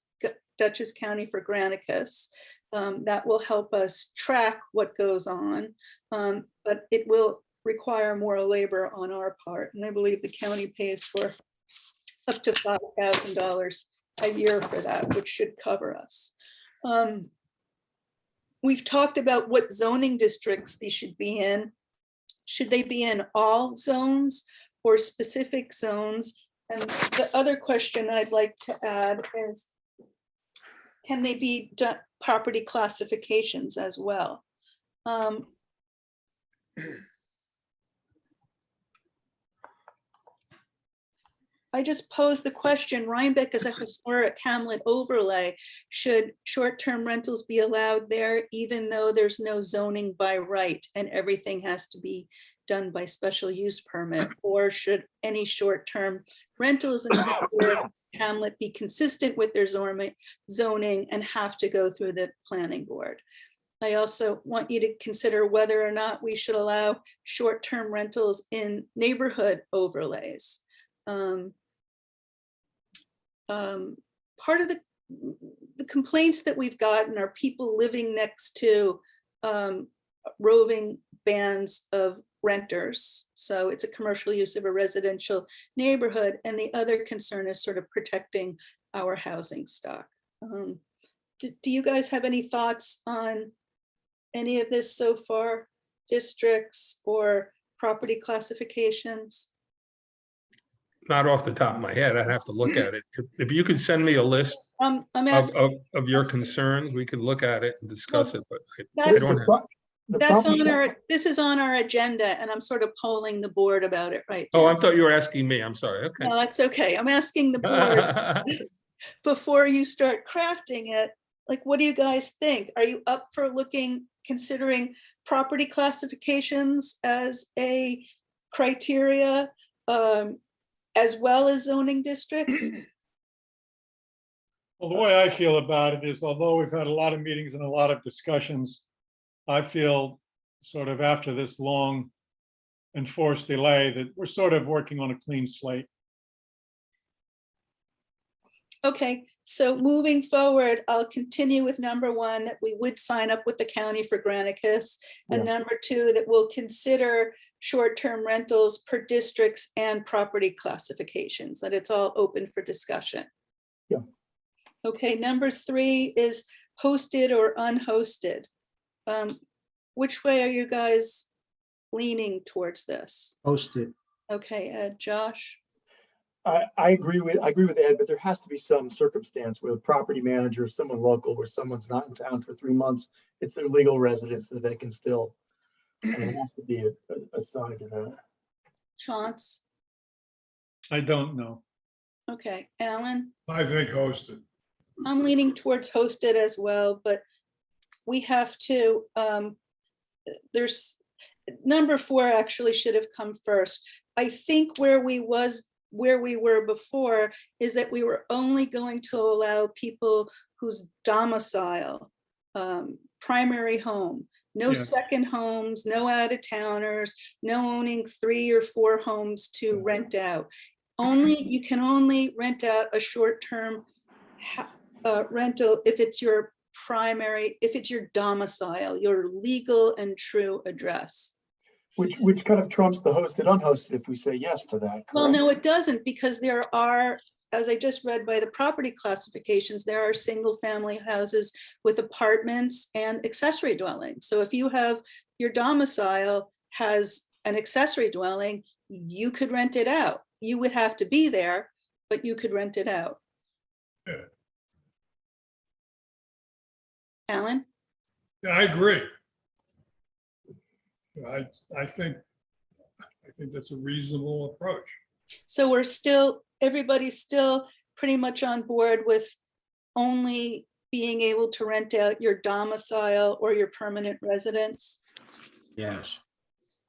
Dutchess County for Granicus. That will help us track what goes on, but it will require more labor on our part. And I believe the county pays for up to $5,000 a year for that, which should cover us. We've talked about what zoning districts these should be in. Should they be in all zones or specific zones? And the other question I'd like to add is, can they be property classifications as well? I just posed the question, Rhinebeck is a historic hamlet overlay. Should short-term rentals be allowed there even though there's no zoning by right and everything has to be done by special use permit? Or should any short-term rentals in the historic hamlet be consistent with their zoning and have to go through the planning board? I also want you to consider whether or not we should allow short-term rentals in neighborhood overlays. Part of the complaints that we've gotten are people living next to roving bands of renters. So it's a commercial use of a residential neighborhood. And the other concern is sort of protecting our housing stock. Do you guys have any thoughts on any of this so far? Districts or property classifications? Not off the top of my head. I'd have to look at it. If you could send me a list I'm asking. of your concerns, we could look at it and discuss it, but I That's, don't have. that's on our, this is on our agenda and I'm sort of polling the board about it right Oh, now. I thought you were asking me. I'm sorry. Okay. No, that's okay. I'm asking the board before you start crafting it. Like, what do you guys think? Are you up for considering property classifications as a criteria, as well as zoning districts? Well, the way I feel about it is, although we've had a lot of meetings and a lot of discussions, I feel sort of after this long enforced delay that we're sort of working on a clean slate. Okay, so moving forward, I'll continue with number one, that we would sign up with the county for Granicus. And Yeah. number two, that we'll consider short-term rentals per districts and property classifications, that it's all open for discussion. Yeah. Okay, number three is hosted or unhosted. Which way are you guys leaning towards this? Hosted. Okay, Josh? I agree with Ed, but there has to be some circumstance where the property manager, someone local, where someone's not in town for 3 months, it's their legal residence that they can still, there has to be a side to that. Chance? I don't know. Okay, Alan? I think hosted. I'm leaning towards hosted as well, but we have to, there's, number four actually should have come first. I think where we were before is that we were only going to allow people whose domicile, primary home, no Yes. second homes, no out-of-towners, no owning 3 or 4 homes to rent out. You can only rent out a short-term rental if it's your primary, if it's your domicile, your legal and true address. Which kind of trumps the hosted, unhosted if we say yes to that. Well, correct? no, it doesn't, because there are, as I just read by the property classifications, there are single family houses with apartments and accessory dwellings. So if you have, your domicile has an accessory dwelling, you could rent it out. You would have to be there, but you could rent it out. Yeah. Alan? Yeah, I agree. I think that's a reasonable approach. So everybody's still pretty much on board with only being able to rent out your domicile or your permanent residence? Yes.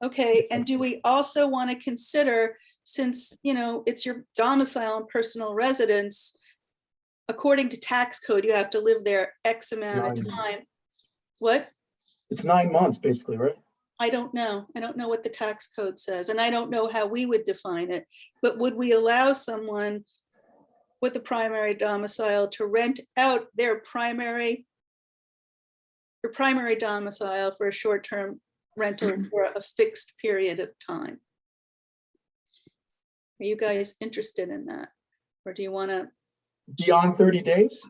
Okay, and do we also want to consider, since, it's your domicile and personal residence, according to tax code, you have to live there X amount of 9 months. time. What? It's 9 months, basically, right? I don't know. I don't know what the tax code says, and I don't know how we would define it. But would we allow someone with a primary domicile to rent out their primary domicile for a short-term rental for a fixed period of time? Are you guys interested in that? Or do you want to? Beyond 30 days?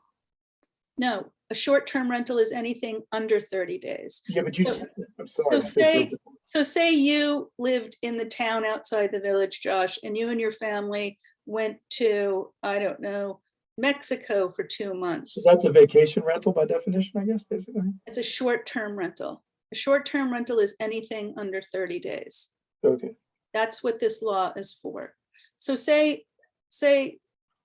No, a short-term rental is anything under 30 days. Yeah, but you, So- I'm sorry. So say you lived in the town outside the village, Josh, and you and your family went to, I don't know, Mexico for 2 months. So that's a vacation rental by definition, I guess, basically. It's a short-term rental. A short-term rental is anything under 30 days. Okay. That's what this law is for. So say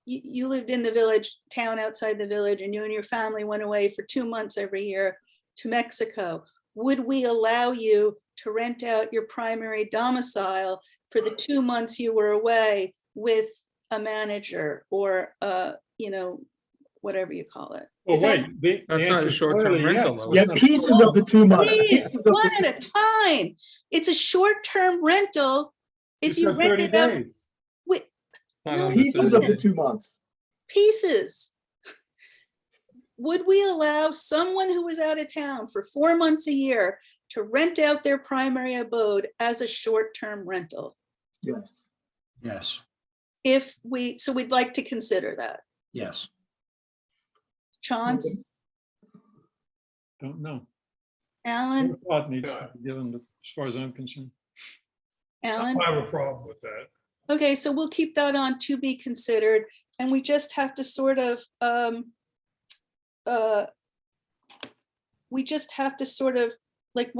you lived in the village, town outside the village, and you and your family went away for 2 months every year to Mexico. Would we allow you to rent out your primary domicile for the 2 months you were away with a manager or, you know, whatever you call it? Well, Is that- wait. the That's not a answer is short-term clearly rental, yes. though. Yeah, pieces of the 2 months. Please, Pieces of the one 2 at a time. It's a short-term rental. If you said rent 30 it out, days. Not No. under Pieces 30 of the days. 2 months. pieces. Would we allow someone who was out of town for 4 months a year to rent out their primary abode as a short-term rental? Yes. Yes, So we'd like to consider that. yes. Chauncey, Don't know. Alan, More thought needs to be given, as far as I'm concerned. I Alan? don't have a problem with that. Okay, so we'll keep that on to be considered, and we just have to sort of, like,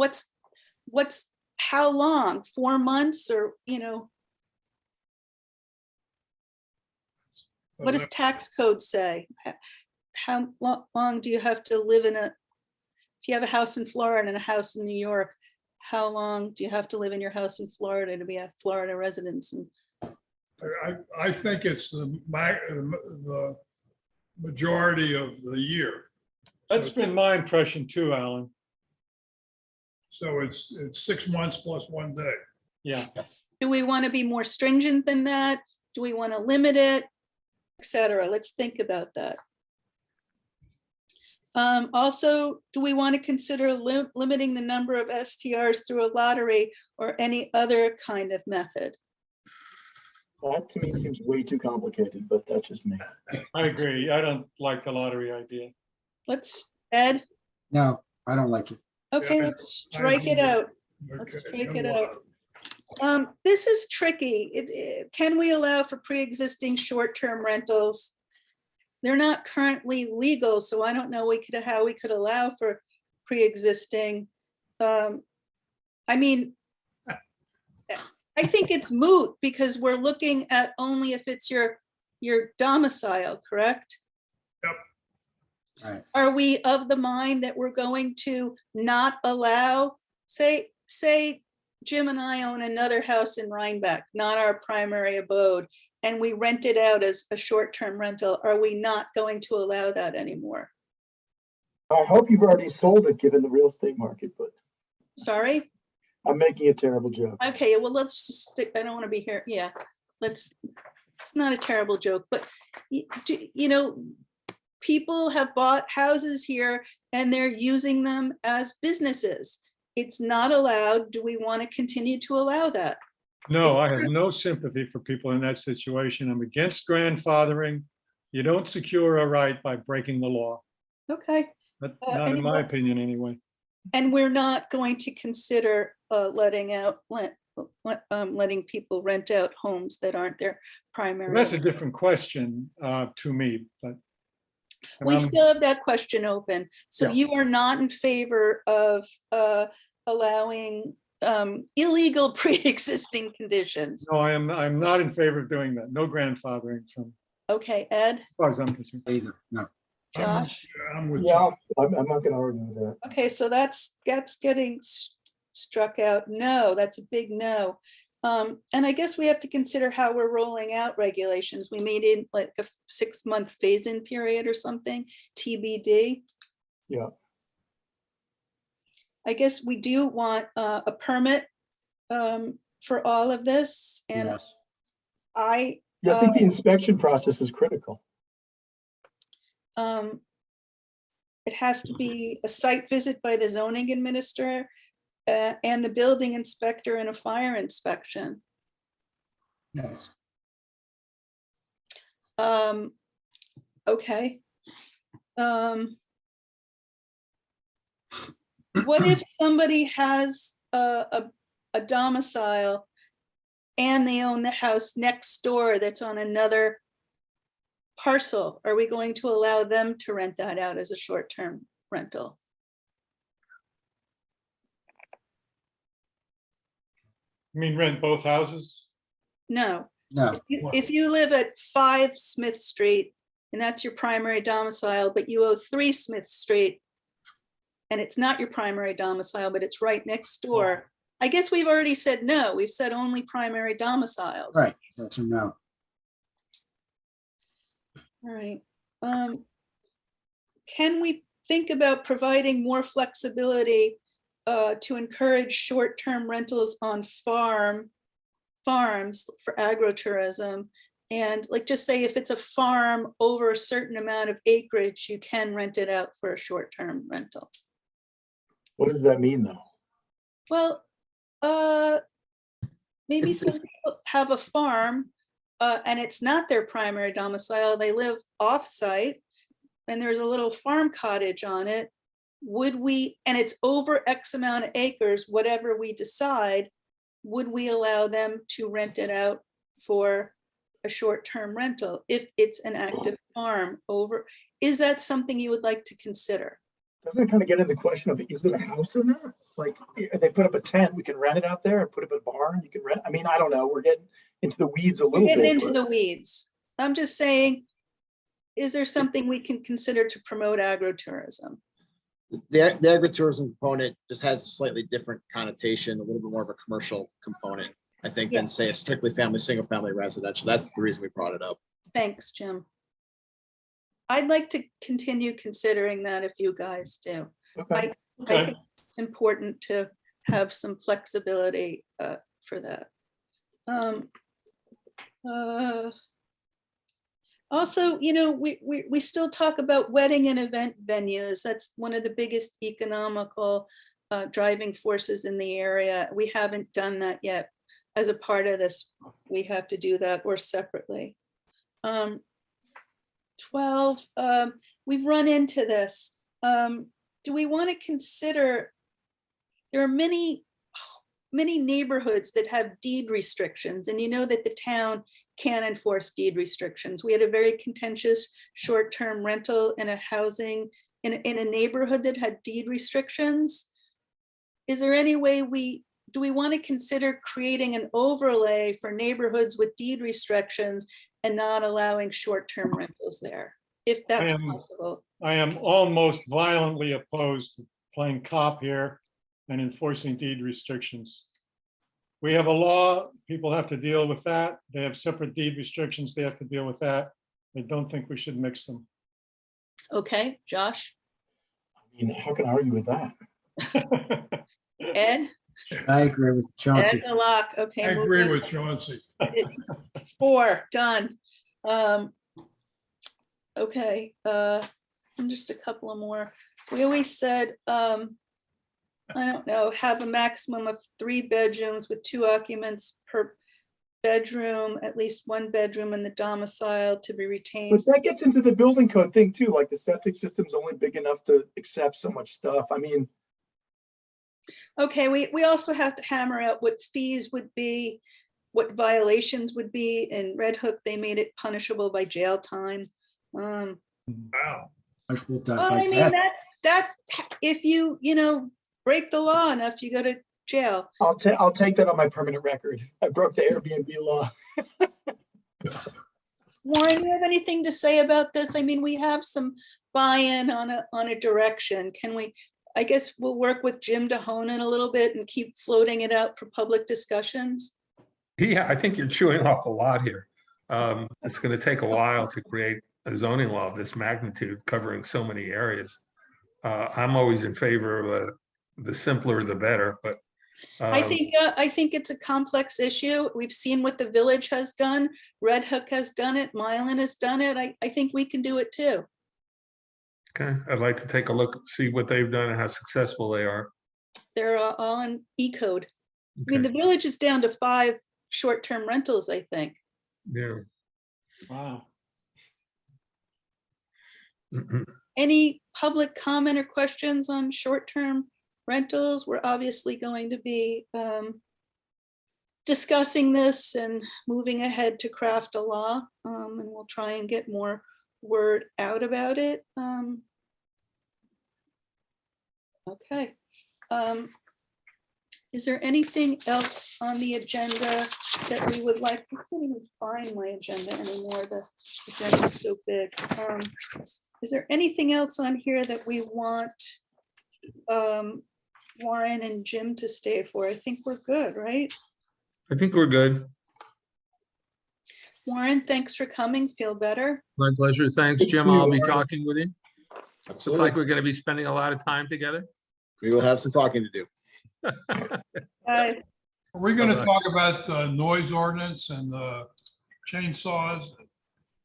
how long? 4 months or, you know, what does tax code say? How long do you have to live in if you have a house in Florida and a house in New York, how long do you have to live in your house in Florida to be a Florida resident? And I think it's the majority of the year. That's been my impression too, Alan. So it's 6 months plus 1 day. Yeah. do we want to be more stringent than that? Do we want to limit it, et cetera? Let's think about that. Also, do we want to consider limiting the number of STRs through a lottery or any other kind of method? That to me seems way too complicated, but that's just me. I agree. I don't like the lottery idea. Ed, No, I don't like it. okay, Yeah, let's I strike it agree. out. Okay, Let's take no it out. lottery. This is tricky. Can we allow for pre-existing short-term rentals? They're not currently legal, so I don't know how we could allow for pre-existing. I mean, I think it's moot because we're looking at only if it's your domicile, correct? Right. Are we of the mind that we're going to not allow, say Jim and I own another house in Rhinebeck, not our primary abode, and we rent it out as a short-term rental. Are we not going to allow that anymore? I hope you've already sold it, given the real estate market, but Sorry? I'm making a terrible joke. Okay, well, let's just stick, I don't want to be here. Yeah, it's not a terrible joke, but you know, people have bought houses here and they're using them as businesses. It's not allowed. Do we want to continue to allow that? No, I have no sympathy for people in that situation. I'm against grandfathering. You don't secure a right by breaking the law. Okay, But not in my opinion, anyway. and we're not going to consider letting people rent out homes that aren't their primary. That's a different question to me, but. and We I'm- still have that question open. So Yeah. you are not in favor of allowing illegal pre-existing conditions? No, I'm not in favor of doing that. No grandfathering from, Okay, Ed, as far as I'm concerned. Either, no. Josh? I'm with Yeah, you. I'm not gonna argue with that. Okay, so that's getting struck out. No, that's a big no. And I guess we have to consider how we're rolling out regulations. We made it like a 6-month phase-in period or something, TBD. Yeah. I guess we do want a permit for all of this, and Yes. I think the inspection process is critical. it has to be a site visit by the zoning administrator and the building inspector and a fire inspection. Yes. Okay. what if somebody has a domicile and they own the house next door that's on another parcel? Are we going to allow them to rent that out as a short-term rental? You mean rent both houses? No. No, If you live at 5 Smith Street and that's your primary domicile, but you owe 3 Smith Street and it's not your primary domicile, but it's right next door, I guess we've already said no. We've said only primary domiciles. right, that's a no. All right. Can we think about providing more flexibility to encourage short-term rentals on farms for agritourism? And like, just say if it's a farm over a certain amount of acreage, you can rent it out for a short-term rental. What does that mean, though? Well, maybe some people have a farm and it's not their primary domicile. They live off-site and there's a little farm cottage on it. Would we, and it's over X amount of acres, whatever we decide, would we allow them to rent it out for a short-term rental if it's an active farm over? Is that something you would like to consider? Doesn't it kind of get into the question of, is it a house in there? Like, if they put up a tent, we can rent it out there, and put up a barn, you can rent, I mean, I don't know, we're getting into the weeds a little Getting bit. into but- the weeds. I'm just saying, is there something we can consider to promote agritourism? The agritourism component just has a slightly different connotation, a little bit more of a commercial component, I think, than say a strictly single family residential. That's the reason we brought it up. Thanks, Jim. I'd like to continue considering that if you guys do. Okay. I think it's important to have some flexibility for that. Also, you know, we still talk about wedding and event venues. That's one of the biggest economical driving forces in the area. We haven't done that yet. As a part of this, we have to do that or separately. 12, we've run into this. Do we want to consider, there are many neighborhoods that have deed restrictions, and you know that the town can enforce deed restrictions. We had a very contentious short-term rental in a housing in a neighborhood that had deed restrictions. Is there any way do we want to consider creating an overlay for neighborhoods with deed restrictions and not allowing short-term rentals there, if that's possible? I am almost violently opposed to playing cop here and enforcing deed restrictions. We have a law, people have to deal with that. They have separate deed restrictions, they have to deal with that. I don't think we should mix them. Okay, Josh, I mean, how can I argue with that? Ed, I agree with Ed Chauncey. the lock, okay. I agree moving- with Chauncey. 4, done. Okay, and just a couple of more. We always said, I don't know, have a maximum of 3 bedrooms with 2 occupants per bedroom, at least 1 bedroom in the domicile to be retained. But that gets into the building code thing too, like the septic system's only big enough to accept so much stuff. I mean, Okay, we also have to hammer out what fees would be, what violations would be. In Red Hook, they made it punishable by jail time. Wow. Punishable Well, by I mean, death. that if you break the law enough, you go to jail. I'll take that on my permanent record. I broke the Airbnb law. Warren, you have anything to say about this? I mean, we have some buy-in on a direction. Can we, I guess we'll work with Jim to hone in a little bit and keep floating it out for public discussions. Yeah, I think you're chewing off a lot here. It's going to take a while to create a zoning law of this magnitude covering so many areas. I'm always in favor of the simpler, the better, but I think it's a complex issue. We've seen what the village has done. Red Hook has done it. Mylan has done it. I think we can do it too. okay, I'd like to take a look, see what they've done and how successful they are. They're all on E-code. I mean, the Okay, village is down to 5 short-term rentals, I think. yeah. Wow. Mhm. Any public comment or questions on short-term rentals. We're obviously going to be discussing this and moving ahead to craft a law, and we'll try and get more word out about it. Okay. Is there anything else on the agenda that we would like? I can't even find my agenda anymore. The agenda is so big. Is there anything else on here that we want Warren and Jim to stay for? I think we're good, right? I think we're good. Warren, thanks for coming. Feel better? My pleasure. Thanks, Good to Jim. see you, I'll be Warren. talking with you. Looks like Absolutely. we're going to be spending a lot of time together. We will have some talking to do. Bye. Are we going to Bye-bye. talk about noise ordinance and chainsaws?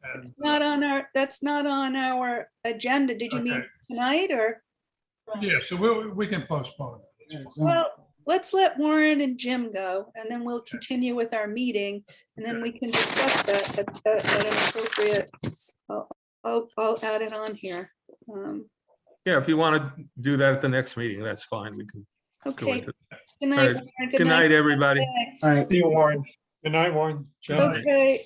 And Not on our, that's not on our agenda. Did you mean Okay. tonight or? yeah, so we can postpone it. Well, let's let Warren and Jim go, and then we'll continue with our meeting, and then we can discuss that at an appropriate, I'll add it on here. Yeah, if you want to do that at the next meeting, that's fine. We can go Okay, into. good All night. right. Warren. Good night, everybody. Thanks. All right. See you, Warren. Good night, Warren. Jim. Okay,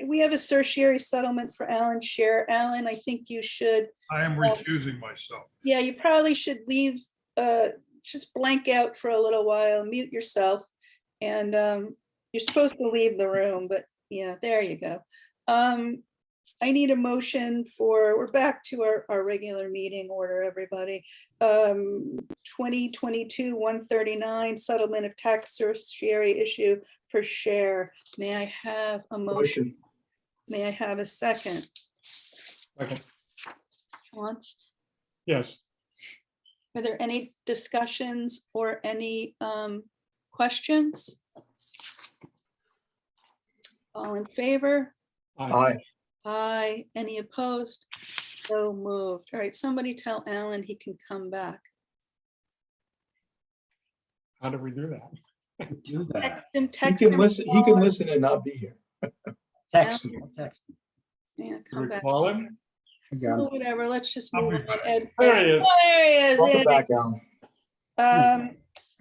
we have a certiorari settlement for Alan Share. Alan, I think you should, I am recusing myself. yeah, you probably should leave, just blank out for a little while, mute yourself. And you're supposed to leave the room, but yeah, there you go. I need a motion for, we're back to our regular meeting order, everybody. 2022-139 settlement of tax certiorari issue per share. May I have a motion? Motion. May I have a second? Second. Chauncey? Yes. Are there any discussions or any questions? All in favor? Aye. Aye. Any opposed? So moved. All right, somebody tell Alan he can come back. How do we do that? Do that. Text him, He text can him. listen, he can listen and not be here. Text him. Text him. Yeah, Do come we back. call him? I got Oh, him. whatever, let's just I'll move be on. back. Ed- There he is. Oh, there he is. Welcome Ed. back, Alan.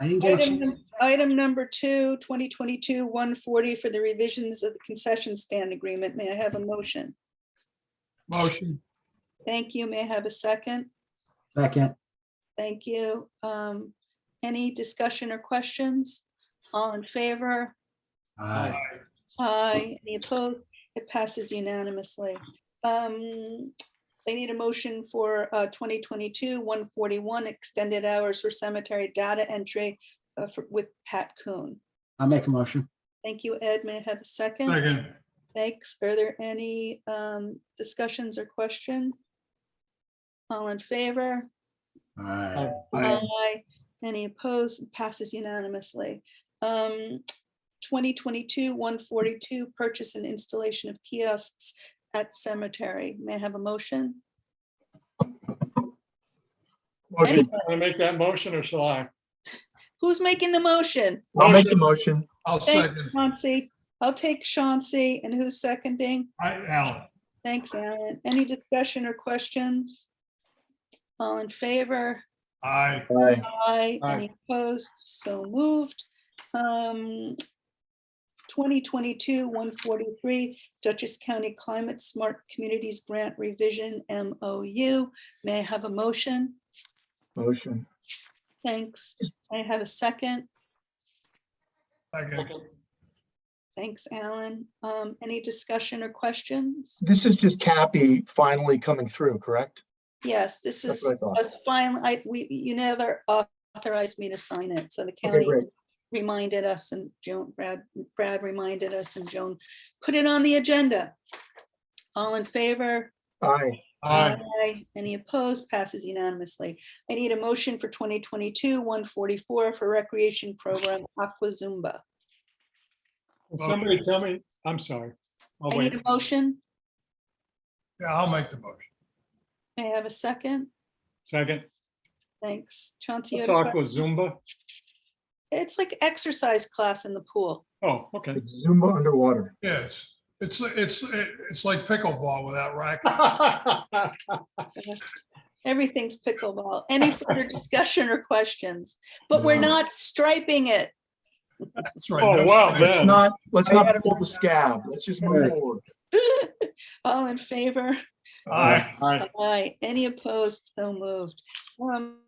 I didn't get a chance. Item number 2, 2022-140 for the revisions of the concession stand agreement. May I have a motion? Motion. Thank you. May I have a second? Second. Thank you. Any discussion or questions? All in favor? Aye. Aye. Any opposed? It passes unanimously. I need a motion for 2022-141 extended hours for cemetery data entry with Pat Kuhn. I'll make a motion. Thank you, Ed. May I have a second? Second. Thanks. Are there any discussions or questions? All in favor? Aye. Aye. Any opposed? It passes unanimously. 2022-142 purchase and installation of kiosks at cemetery. May I have a motion? Motion. Any- Want to make that motion or shall I? Who's making the motion? I'll make the motion. I'll Thanks, second. Chauncey. I'll take Chauncey. And who's seconding? Alan. Thanks, Alan. Any discussion or questions? All in favor? Aye. Aye. Aye. Aye. Any opposed? So moved. 2022-143 Dutchess County Climate Smart Communities Grant Revision MOU. May I have a motion? Motion. Thanks. I have a second. Second. Thanks, Alan. Any discussion or questions? This is just Cappy finally coming through, correct? Yes, this That's is what I thought. a final, you never authorized me to sign it, so the Okay, county great. reminded us and Brad reminded us and Joan put it on the agenda. All in favor? Aye. Aye. Aye. Any opposed? Passes unanimously. I need a motion for 2022-144 for recreation program Aqua Zumba. Will somebody tell me? I'm sorry. I'll I wait. need a motion. Yeah, I'll make the motion. May I have a second? Second. Thanks. Chauncey, you Let's had a talk with question? Zumba. It's like exercise class in the pool. Oh, okay. It's Zumba underwater. Yes, it's like pickleball without racket. Everything's pickleball. Any further discussion or questions? But we're No. not striping it. That's right. Oh, no wow, stripes. Let's Ben. let's not pull the scab. Let's just move forward. All in favor? Aye. Aye. Aye. Any opposed? So moved.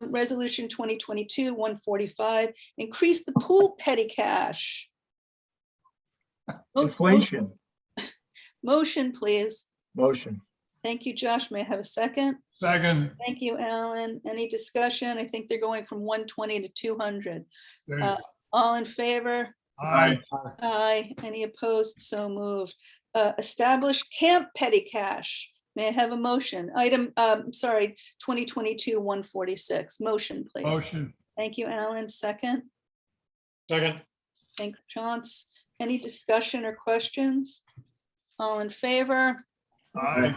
Resolution 2022-145, increase the pool petty cash. Inflation, Motion, please. motion. Thank you, Josh. May I have a second? Second, Thank you, Alan. Any discussion? I think they're going from 120 to 200. there you go. All in favor? Aye. Aye. Any opposed? So moved. Establish camp petty cash. May I have a motion? Item, sorry, 2022-146. Motion, please. Motion, Thank you, Alan. Second. Second. Thanks, Chauncey. Any discussion or questions? All in favor? aye.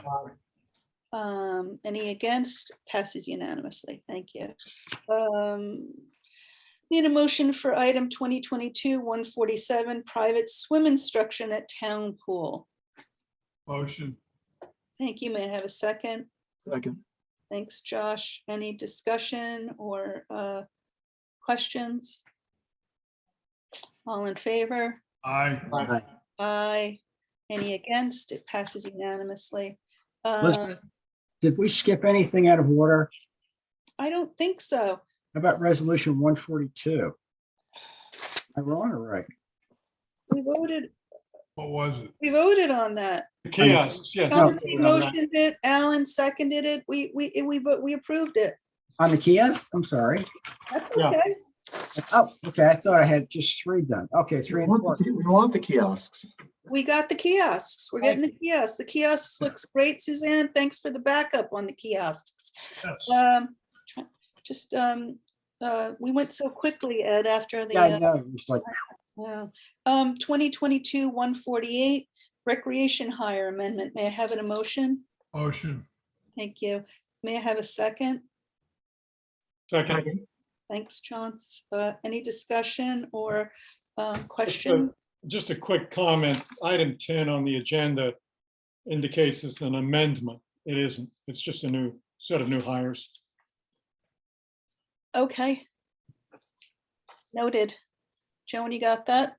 Any against? Passes unanimously. Thank you. Need a motion for item 2022-147, private swim instruction at town pool. Motion, Thank you. May I have a second? Second, Thanks, Josh. Any discussion or questions? All in favor? aye. Aye. Aye. Any against? It passes unanimously. Elizabeth, did we skip anything out of order? I don't think so. How about resolution 142? Am I wrong or right? We voted on that. The kiosks, yes. No. Chauncey motioned it, Alan seconded it. We approved it. On the kiosk? I'm sorry. That's Yeah. okay. Oh, okay. I thought I had just 3 done. Okay, 3 and 4. we want the kiosks. We got the kiosks. We're getting the kiosks. The kiosks looks great, Suzanne. Thanks for the backup on the kiosks. Yes. Just, we went so quickly, Ed, after Yeah, I the, know. It was like, 2022-148 recreation hire amendment. May I have an emotion? Motion, Thank you. May I have a second? Second. Second, Thanks, Chauncey. Any discussion or question? Just a quick comment. Item 10 on the agenda indicates it's an amendment. It isn't. It's just a new set of new hires. Okay. Noted. Joan, you got that?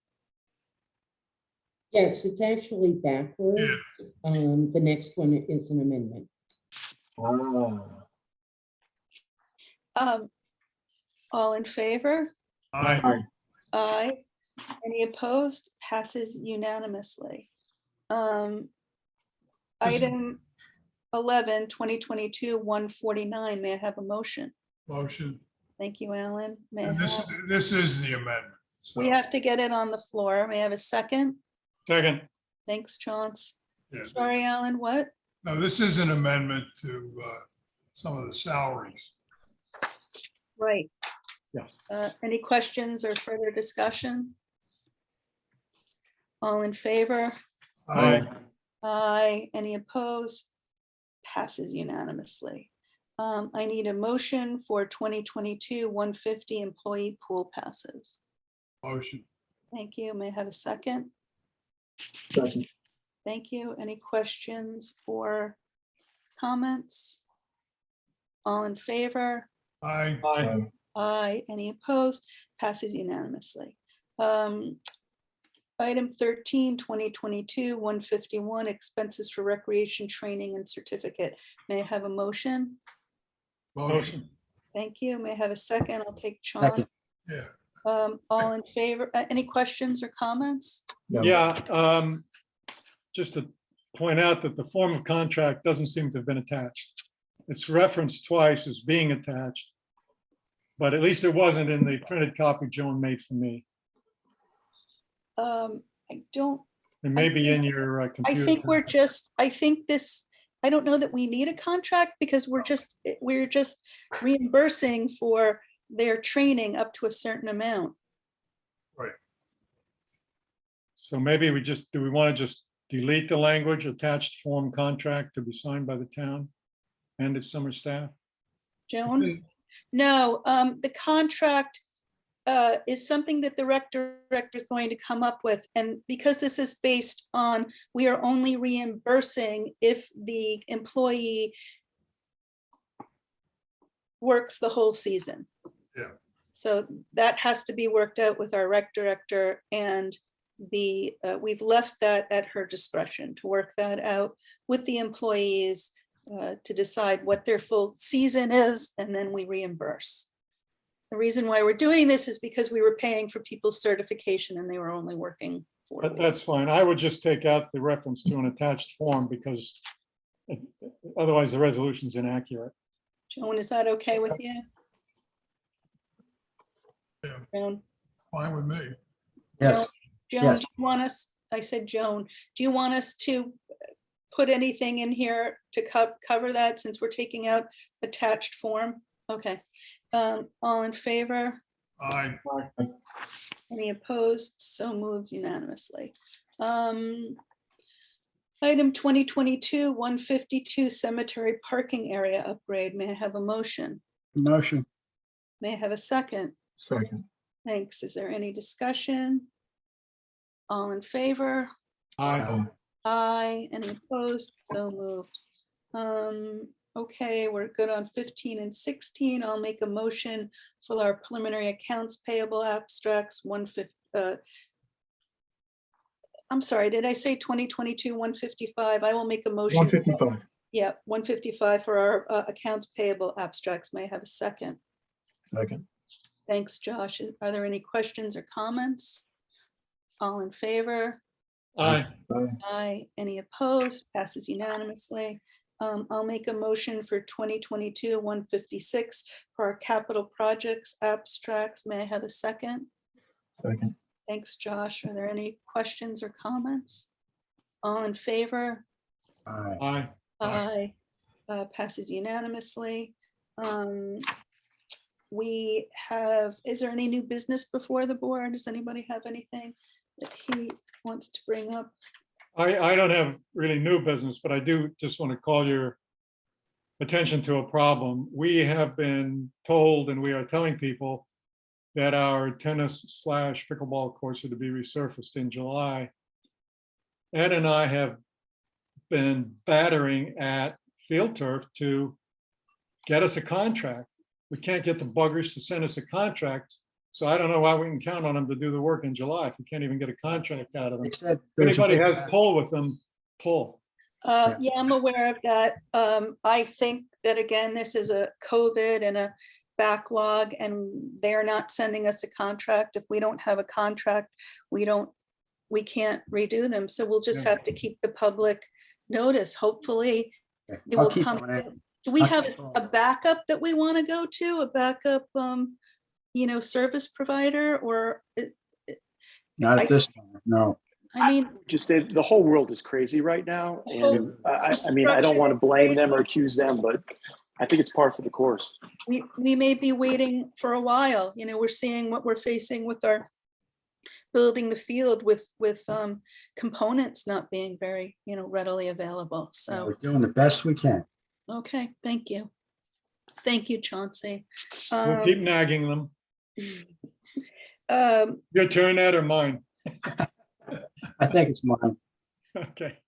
Yes, it's actually backwards. The next one is an amendment. All in favor? aye. Aye. Any opposed? Passes unanimously. Item 11, 2022-149. May I have a motion? Motion. Thank you, Alan. May I And have, this is the amendment. we So, have to get it on the floor. May I have a second? Second. Thanks, Chauncey. yeah. Sorry, Alan, what? No, this is an amendment to some of the salaries. Right. Yeah. Any questions or further discussion? All in favor? Aye. Aye. Any opposed? Passes unanimously. I need a motion for 2022-150 employee pool passes. Motion, Thank you. May I have a second? second, Thank you. Any questions or comments? All in favor? aye. Aye. Aye. Any opposed? Passes unanimously. Item 13, 2022-151, expenses for recreation training and certificate. May I have a motion? Motion, Thank you. May I have a second? I'll take Sean. second. yeah. All in favor? Any questions or comments? no. Yeah, just to point out that the form of contract doesn't seem to have been attached. It's referenced twice as being attached, but at least it wasn't in the printed copy Joan made for me. I don't, It may be in your I computer. think we're just, I think this, I don't know that we need a contract because we're just reimbursing for their training up to a certain amount. So maybe we just, do we want to just delete the language attached form contract to be signed by the town and its summer staff? Joan? No, the contract is something that the rec director is going to come up with. And because this is based on, we are only reimbursing if the employee works the whole season. Yeah. So that has to be worked out with our rec director, and we've left that at her discretion to work that out with the employees to decide what their full season is, and then we reimburse. The reason why we're doing this is because we were paying for people's certification and they were only working 4 But weeks. that's fine. I would just take out the reference to an attached form because otherwise the resolution's inaccurate. Joan, is that okay with you? Yeah. Joan? Fine with me. Yes, Joan, Yes. do you want us, I said Joan, do you want us to put anything in here to cover that since we're taking out attached form? Okay. All in favor? I, Any opposed? So moved unanimously. Item 2022-152 cemetery parking area upgrade. May I have a motion? motion. May I have a second? Second. Thanks. Is there any discussion? All in favor? Aye. Aye. Any opposed? So moved. Okay, we're good on 15 and 16. I'll make a motion for our preliminary accounts payable abstracts 150. I'm sorry, did I say 2022-155? I will make a motion. 155. Yeah, 155 for our accounts payable abstracts. May I have a second? Second. Thanks, Josh. Are there any questions or comments? All in favor? Aye. Aye. Any opposed? Passes unanimously. I'll make a motion for 2022-156 for our capital projects abstracts. May I have a second? Second. Thanks, Josh. Are there any questions or comments? All in favor? Aye. Aye. Aye. Passes unanimously. We have, is there any new business before the board? Does anybody have anything that he wants to bring up? I don't have really new business, but I do just want to call your attention to a problem. We have been told, and we are telling people, that our tennis / pickleball courts are to be resurfaced in July. Ed and I have been battering at Field Turf to get us a contract. We can't get the buggers to send us a contract. So I don't know why we can count on them to do the work in July if we can't even get a contract out of them. They said If there's a anybody big- has pull with them, pull. Yeah. Yeah, I'm aware of that. I think that again, this is a COVID and a backlog, and they're not sending us a contract. If we don't have a contract, we can't redo them. So we'll just Yeah. have to keep the public notice. Hopefully Okay, it I'll will keep come. on it. Do we I'll have keep on a backup that we want to go to, a backup, service provider, or, Not at this time, no. I mean, Just say the whole world is crazy right now. The whole And I mean, I don't want to blame them or accuse them, but I think it's par for the course. we may be waiting for a while. We're seeing what we're facing with our building the field with components not being very, readily available. So, We're doing the best we can. okay, thank you. Thank you, Chauncey. We'll keep nagging them. Um, Your turn, Ed, or mine? I think it's mine. Okay.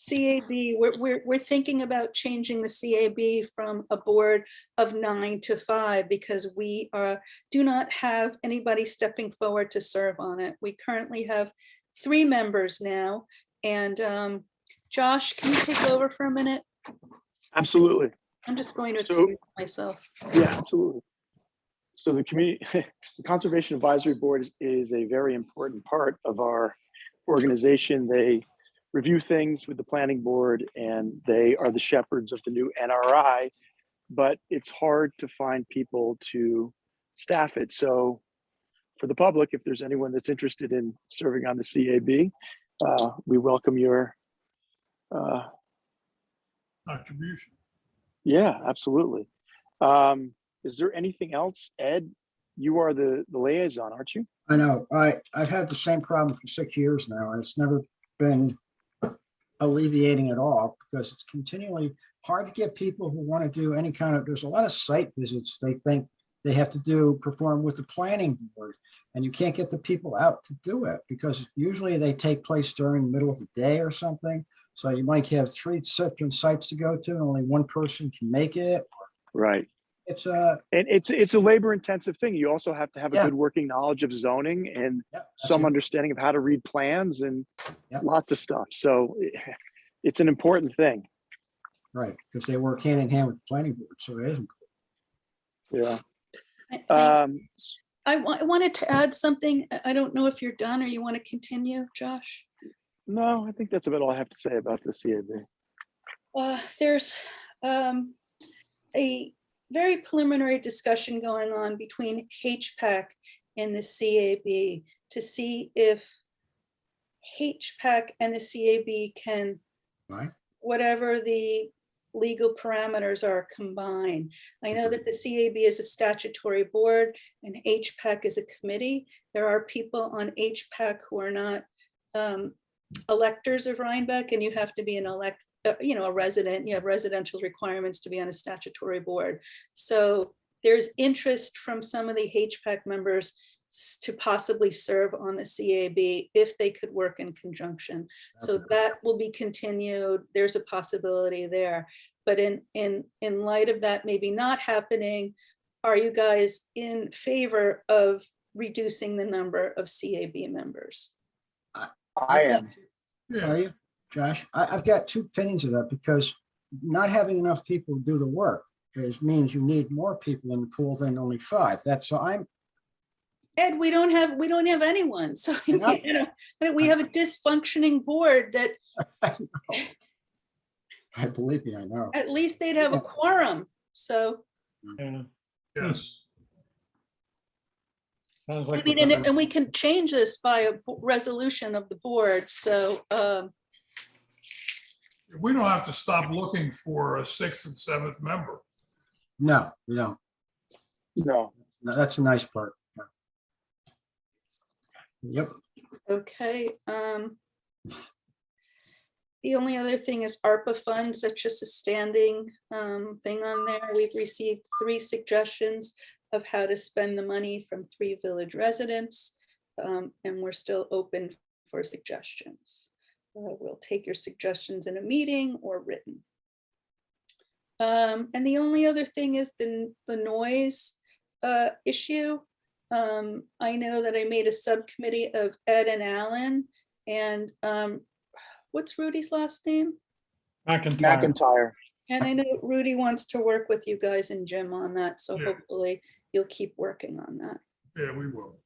CAB, we're thinking about changing the CAB from a board of 9 to 5 because we do not have anybody stepping forward to serve on it. We currently have 3 members now. And Josh, can you take over for a minute? Absolutely. I'm just going to So- excuse myself. Yeah, absolutely. So the community, the Conservation Advisory Board is a very important part of our organization. They review things with the planning board and they are the shepherds of the new NRI, but it's hard to find people to staff it. So for the public, if there's anyone that's interested in serving on the CAB, we welcome your contribution. yeah, absolutely. Is there anything else? Ed, you are the liaison, aren't you? I know, I've had the same problem for 6 years now, and it's never been alleviating at all because it's continually hard to get people who want to do any kind of, there's a lot of site visits they think they have to perform with the planning board, and you can't get the people out to do it because usually they take place during the middle of the day or something. So you might have 3 different sites to go to and only one person can make it. Right. It's And it's a labor intensive thing. You also have to have a Yeah. good working knowledge of zoning and yeah, that's some it. understanding of how to read plans and Yep. lots of stuff. So it's an important thing. Right, because they work hand in hand with the planning board, so it isn't. Yeah. I wanted to add something. I don't know if you're done or you want to continue, Josh. No, I think that's about all I have to say about the CAB. There's a very preliminary discussion going on between HPAC and the CAB to see if HPAC and the CAB can, Right. whatever the legal parameters are, combined. I know that the CAB is a statutory board and HPAC is a committee. There are people on HPAC who are not electors of Rhinebeck, and you have to be an a resident. You have residential requirements to be on a statutory board. So there's interest from some of the HPAC members to possibly serve on the CAB if they could work in conjunction. So that will be continued. There's a possibility there. But in light of that maybe not happening, are you guys in favor of reducing the number of CAB members? I am. Are you, Josh? I've got 2 opinions of that, because not having enough people do the work means you need more people in the pool than only 5. That's so I'm. Ed, we don't have anyone. So we have a dysfunctioning board that I believe me, I know. at least they'd have a quorum. So Yeah, Yes. sounds I like. mean, and we can change this by a resolution of the board. So We don't have to stop looking for a 6th and 7th member. No, we don't. No. No, that's a nice part. Yep. okay. The only other thing is ARPA funds. That's just a standing thing on there. We've received 3 suggestions of how to spend the money from 3 village residents, and we're still open for suggestions. We'll take your suggestions in a meeting or written. And the only other thing is the noise issue. I know that I made a subcommittee of Ed and Alan, and what's Rudy's last name? McIntyre. And I know Rudy wants to work with you guys and Jim on that, so Yeah. hopefully you'll keep working on that. Yeah, we will.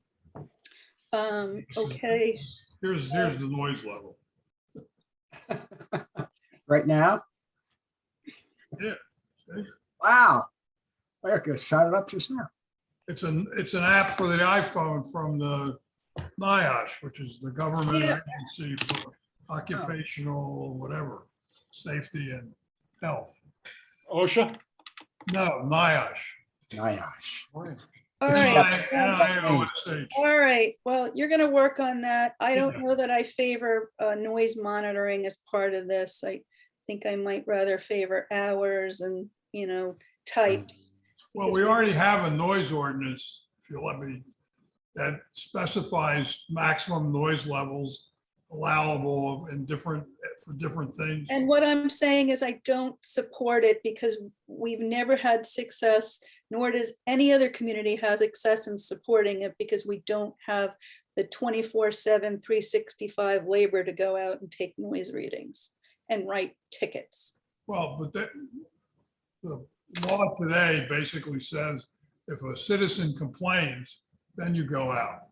Okay. Here's the noise level. Right now? Yeah. Wow. Erica shot it up just now. It's an app for the iPhone from the NIOSH, which is the government Yeah. agency for occupational, whatever, safety and health. OSHA? No, NIOSH. Niosh. All right. NIOSH. All right. Well, you're going to work on that. I don't know that I favor noise monitoring as part of this. I think I might rather favor hours and, types. Well, we already have a noise ordinance, if you let me, that specifies maximum noise levels allowable for different things. And what I'm saying is I don't support it because we've never had success, nor does any other community have success in supporting it, because we don't have the 24/7, 365 labor to go out and take noise readings and write tickets. Well, but the law today basically says if a citizen complains, then you go out.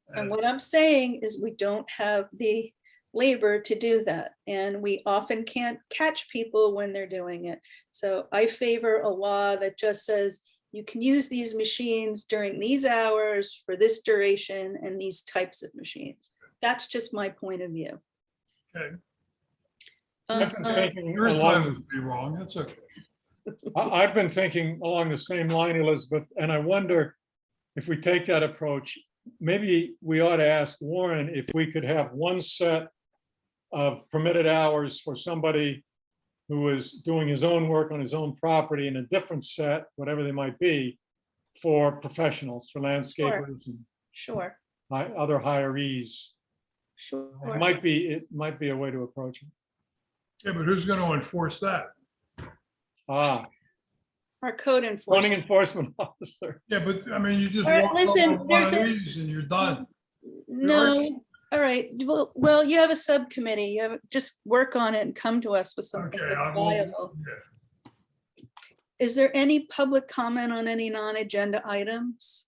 And what I'm saying is we don't have the labor to do that. And we often can't catch people when they're doing it. So I favor a law that just says you can use these machines during these hours for this duration and these types of machines. That's just my point of view. Okay. I've been thinking You're along entitled to be wrong. That's okay. I've been thinking along the same line, Elizabeth, and I wonder if we take that approach, maybe we ought to ask Warren if we could have one set of permitted hours for somebody who is doing his own work on his own property, and a different set, whatever they might be, for professionals, for landscapers and Sure, other hirees. sure. It might be a way to approach it. Yeah, but who's going to enforce that? Ah, Our code zoning enforcement. enforcement officer. Yeah, but I mean, you just All right, walk listen, over one of there's a- these and you're done. No, all right. Well, you have a subcommittee. You have, just work on it and come to us with something Okay, that's I will. viable. Yeah. Is there any public comment on any non-agenda items?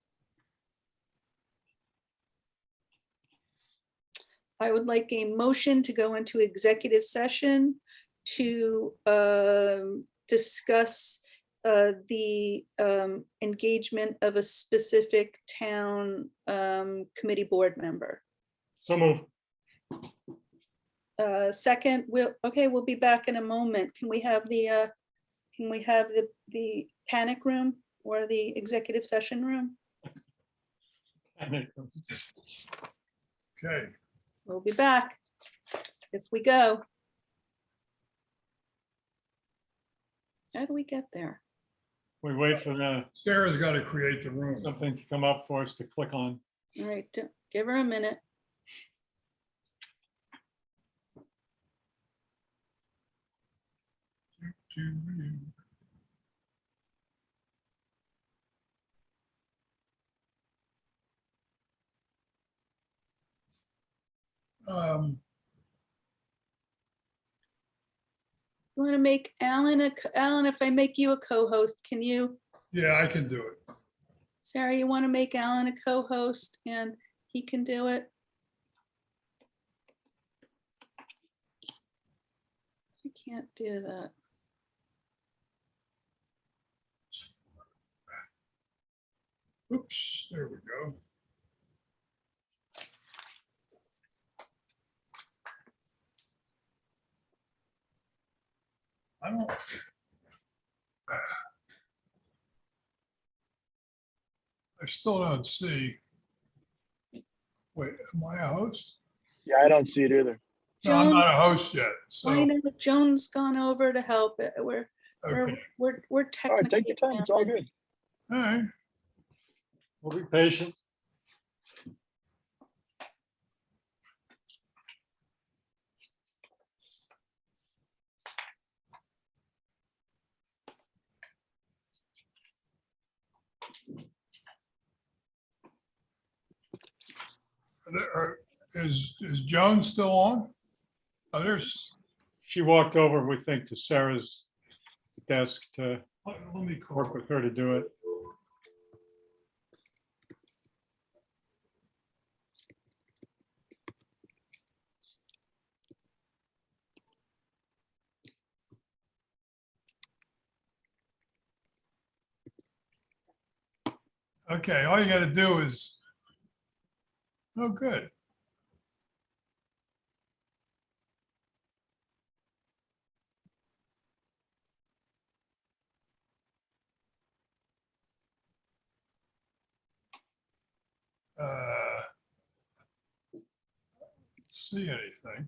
I would like a motion to go into executive session to discuss the engagement of a specific town committee board member. So move. Second, we'll be back in a moment. Can we have the panic room or the executive session room? Okay. We'll be back if we go. How do we get there? We wait for Sarah's got to create the room. something to come up for us to click on. All right, give her a minute. You want to make Alan Alan, if I make you a co-host, can you? Yeah, I can do it. Sarah, you want to make Alan a co-host and he can do it? I can't do that. Oops, there we go. I don't. I still don't see. Wait, am I a host? Yeah, I don't see it either. No, I'm Joan- not a host yet. I So, know Joan's gone over to help it. We're okay. we're All technically. right, take your time. It's all good. All right. We'll be patient. Is Joan still on? Oh, there's, She walked over, we think, to Sarah's desk to let me call. work with her to do it. Okay, all you got to do is, oh, good. See anything.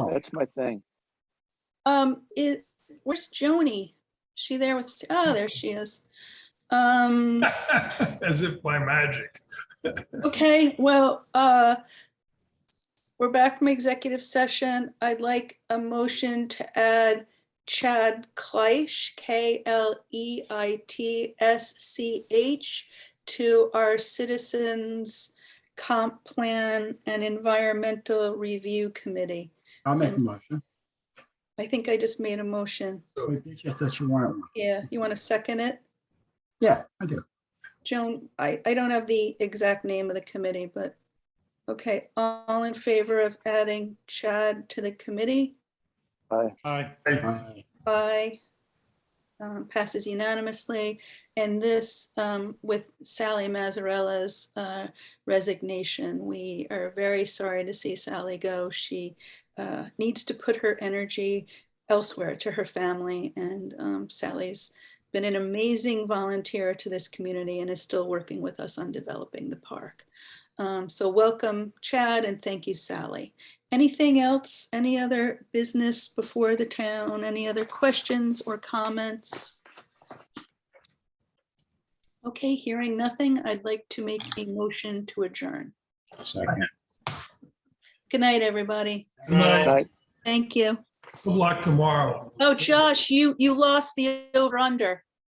Oh, That's my thing. Where's Joni? She there with, oh, there she is. Um, As if by magic. okay, well, we're back from executive session. I'd like a motion to add Chad Kleisch, KLEITSCH, to our Citizens Comp Plan and Environmental Review Committee. I'll make a motion. I think I just made a motion. Just that you want one. Yeah, you want to second it? Yeah, I do. Joan, I don't have the exact name of the committee, but okay, all in favor of adding Chad to the committee? Aye. Aye. Aye. Aye. Passes unanimously. And this, with Sally Mazzarella's resignation, we are very sorry to see Sally go. She needs to put her energy elsewhere, to her family. And Sally's been an amazing volunteer to this community and is still working with us on developing the park. So welcome, Chad, and thank you, Sally. Anything else? Any other business before the town? Any other questions or comments? Okay, hearing nothing, I'd like to make a motion to adjourn. Second. Good night, everybody. Good night. Aye. Thank you. Good luck tomorrow. Oh, Josh, you lost the over under.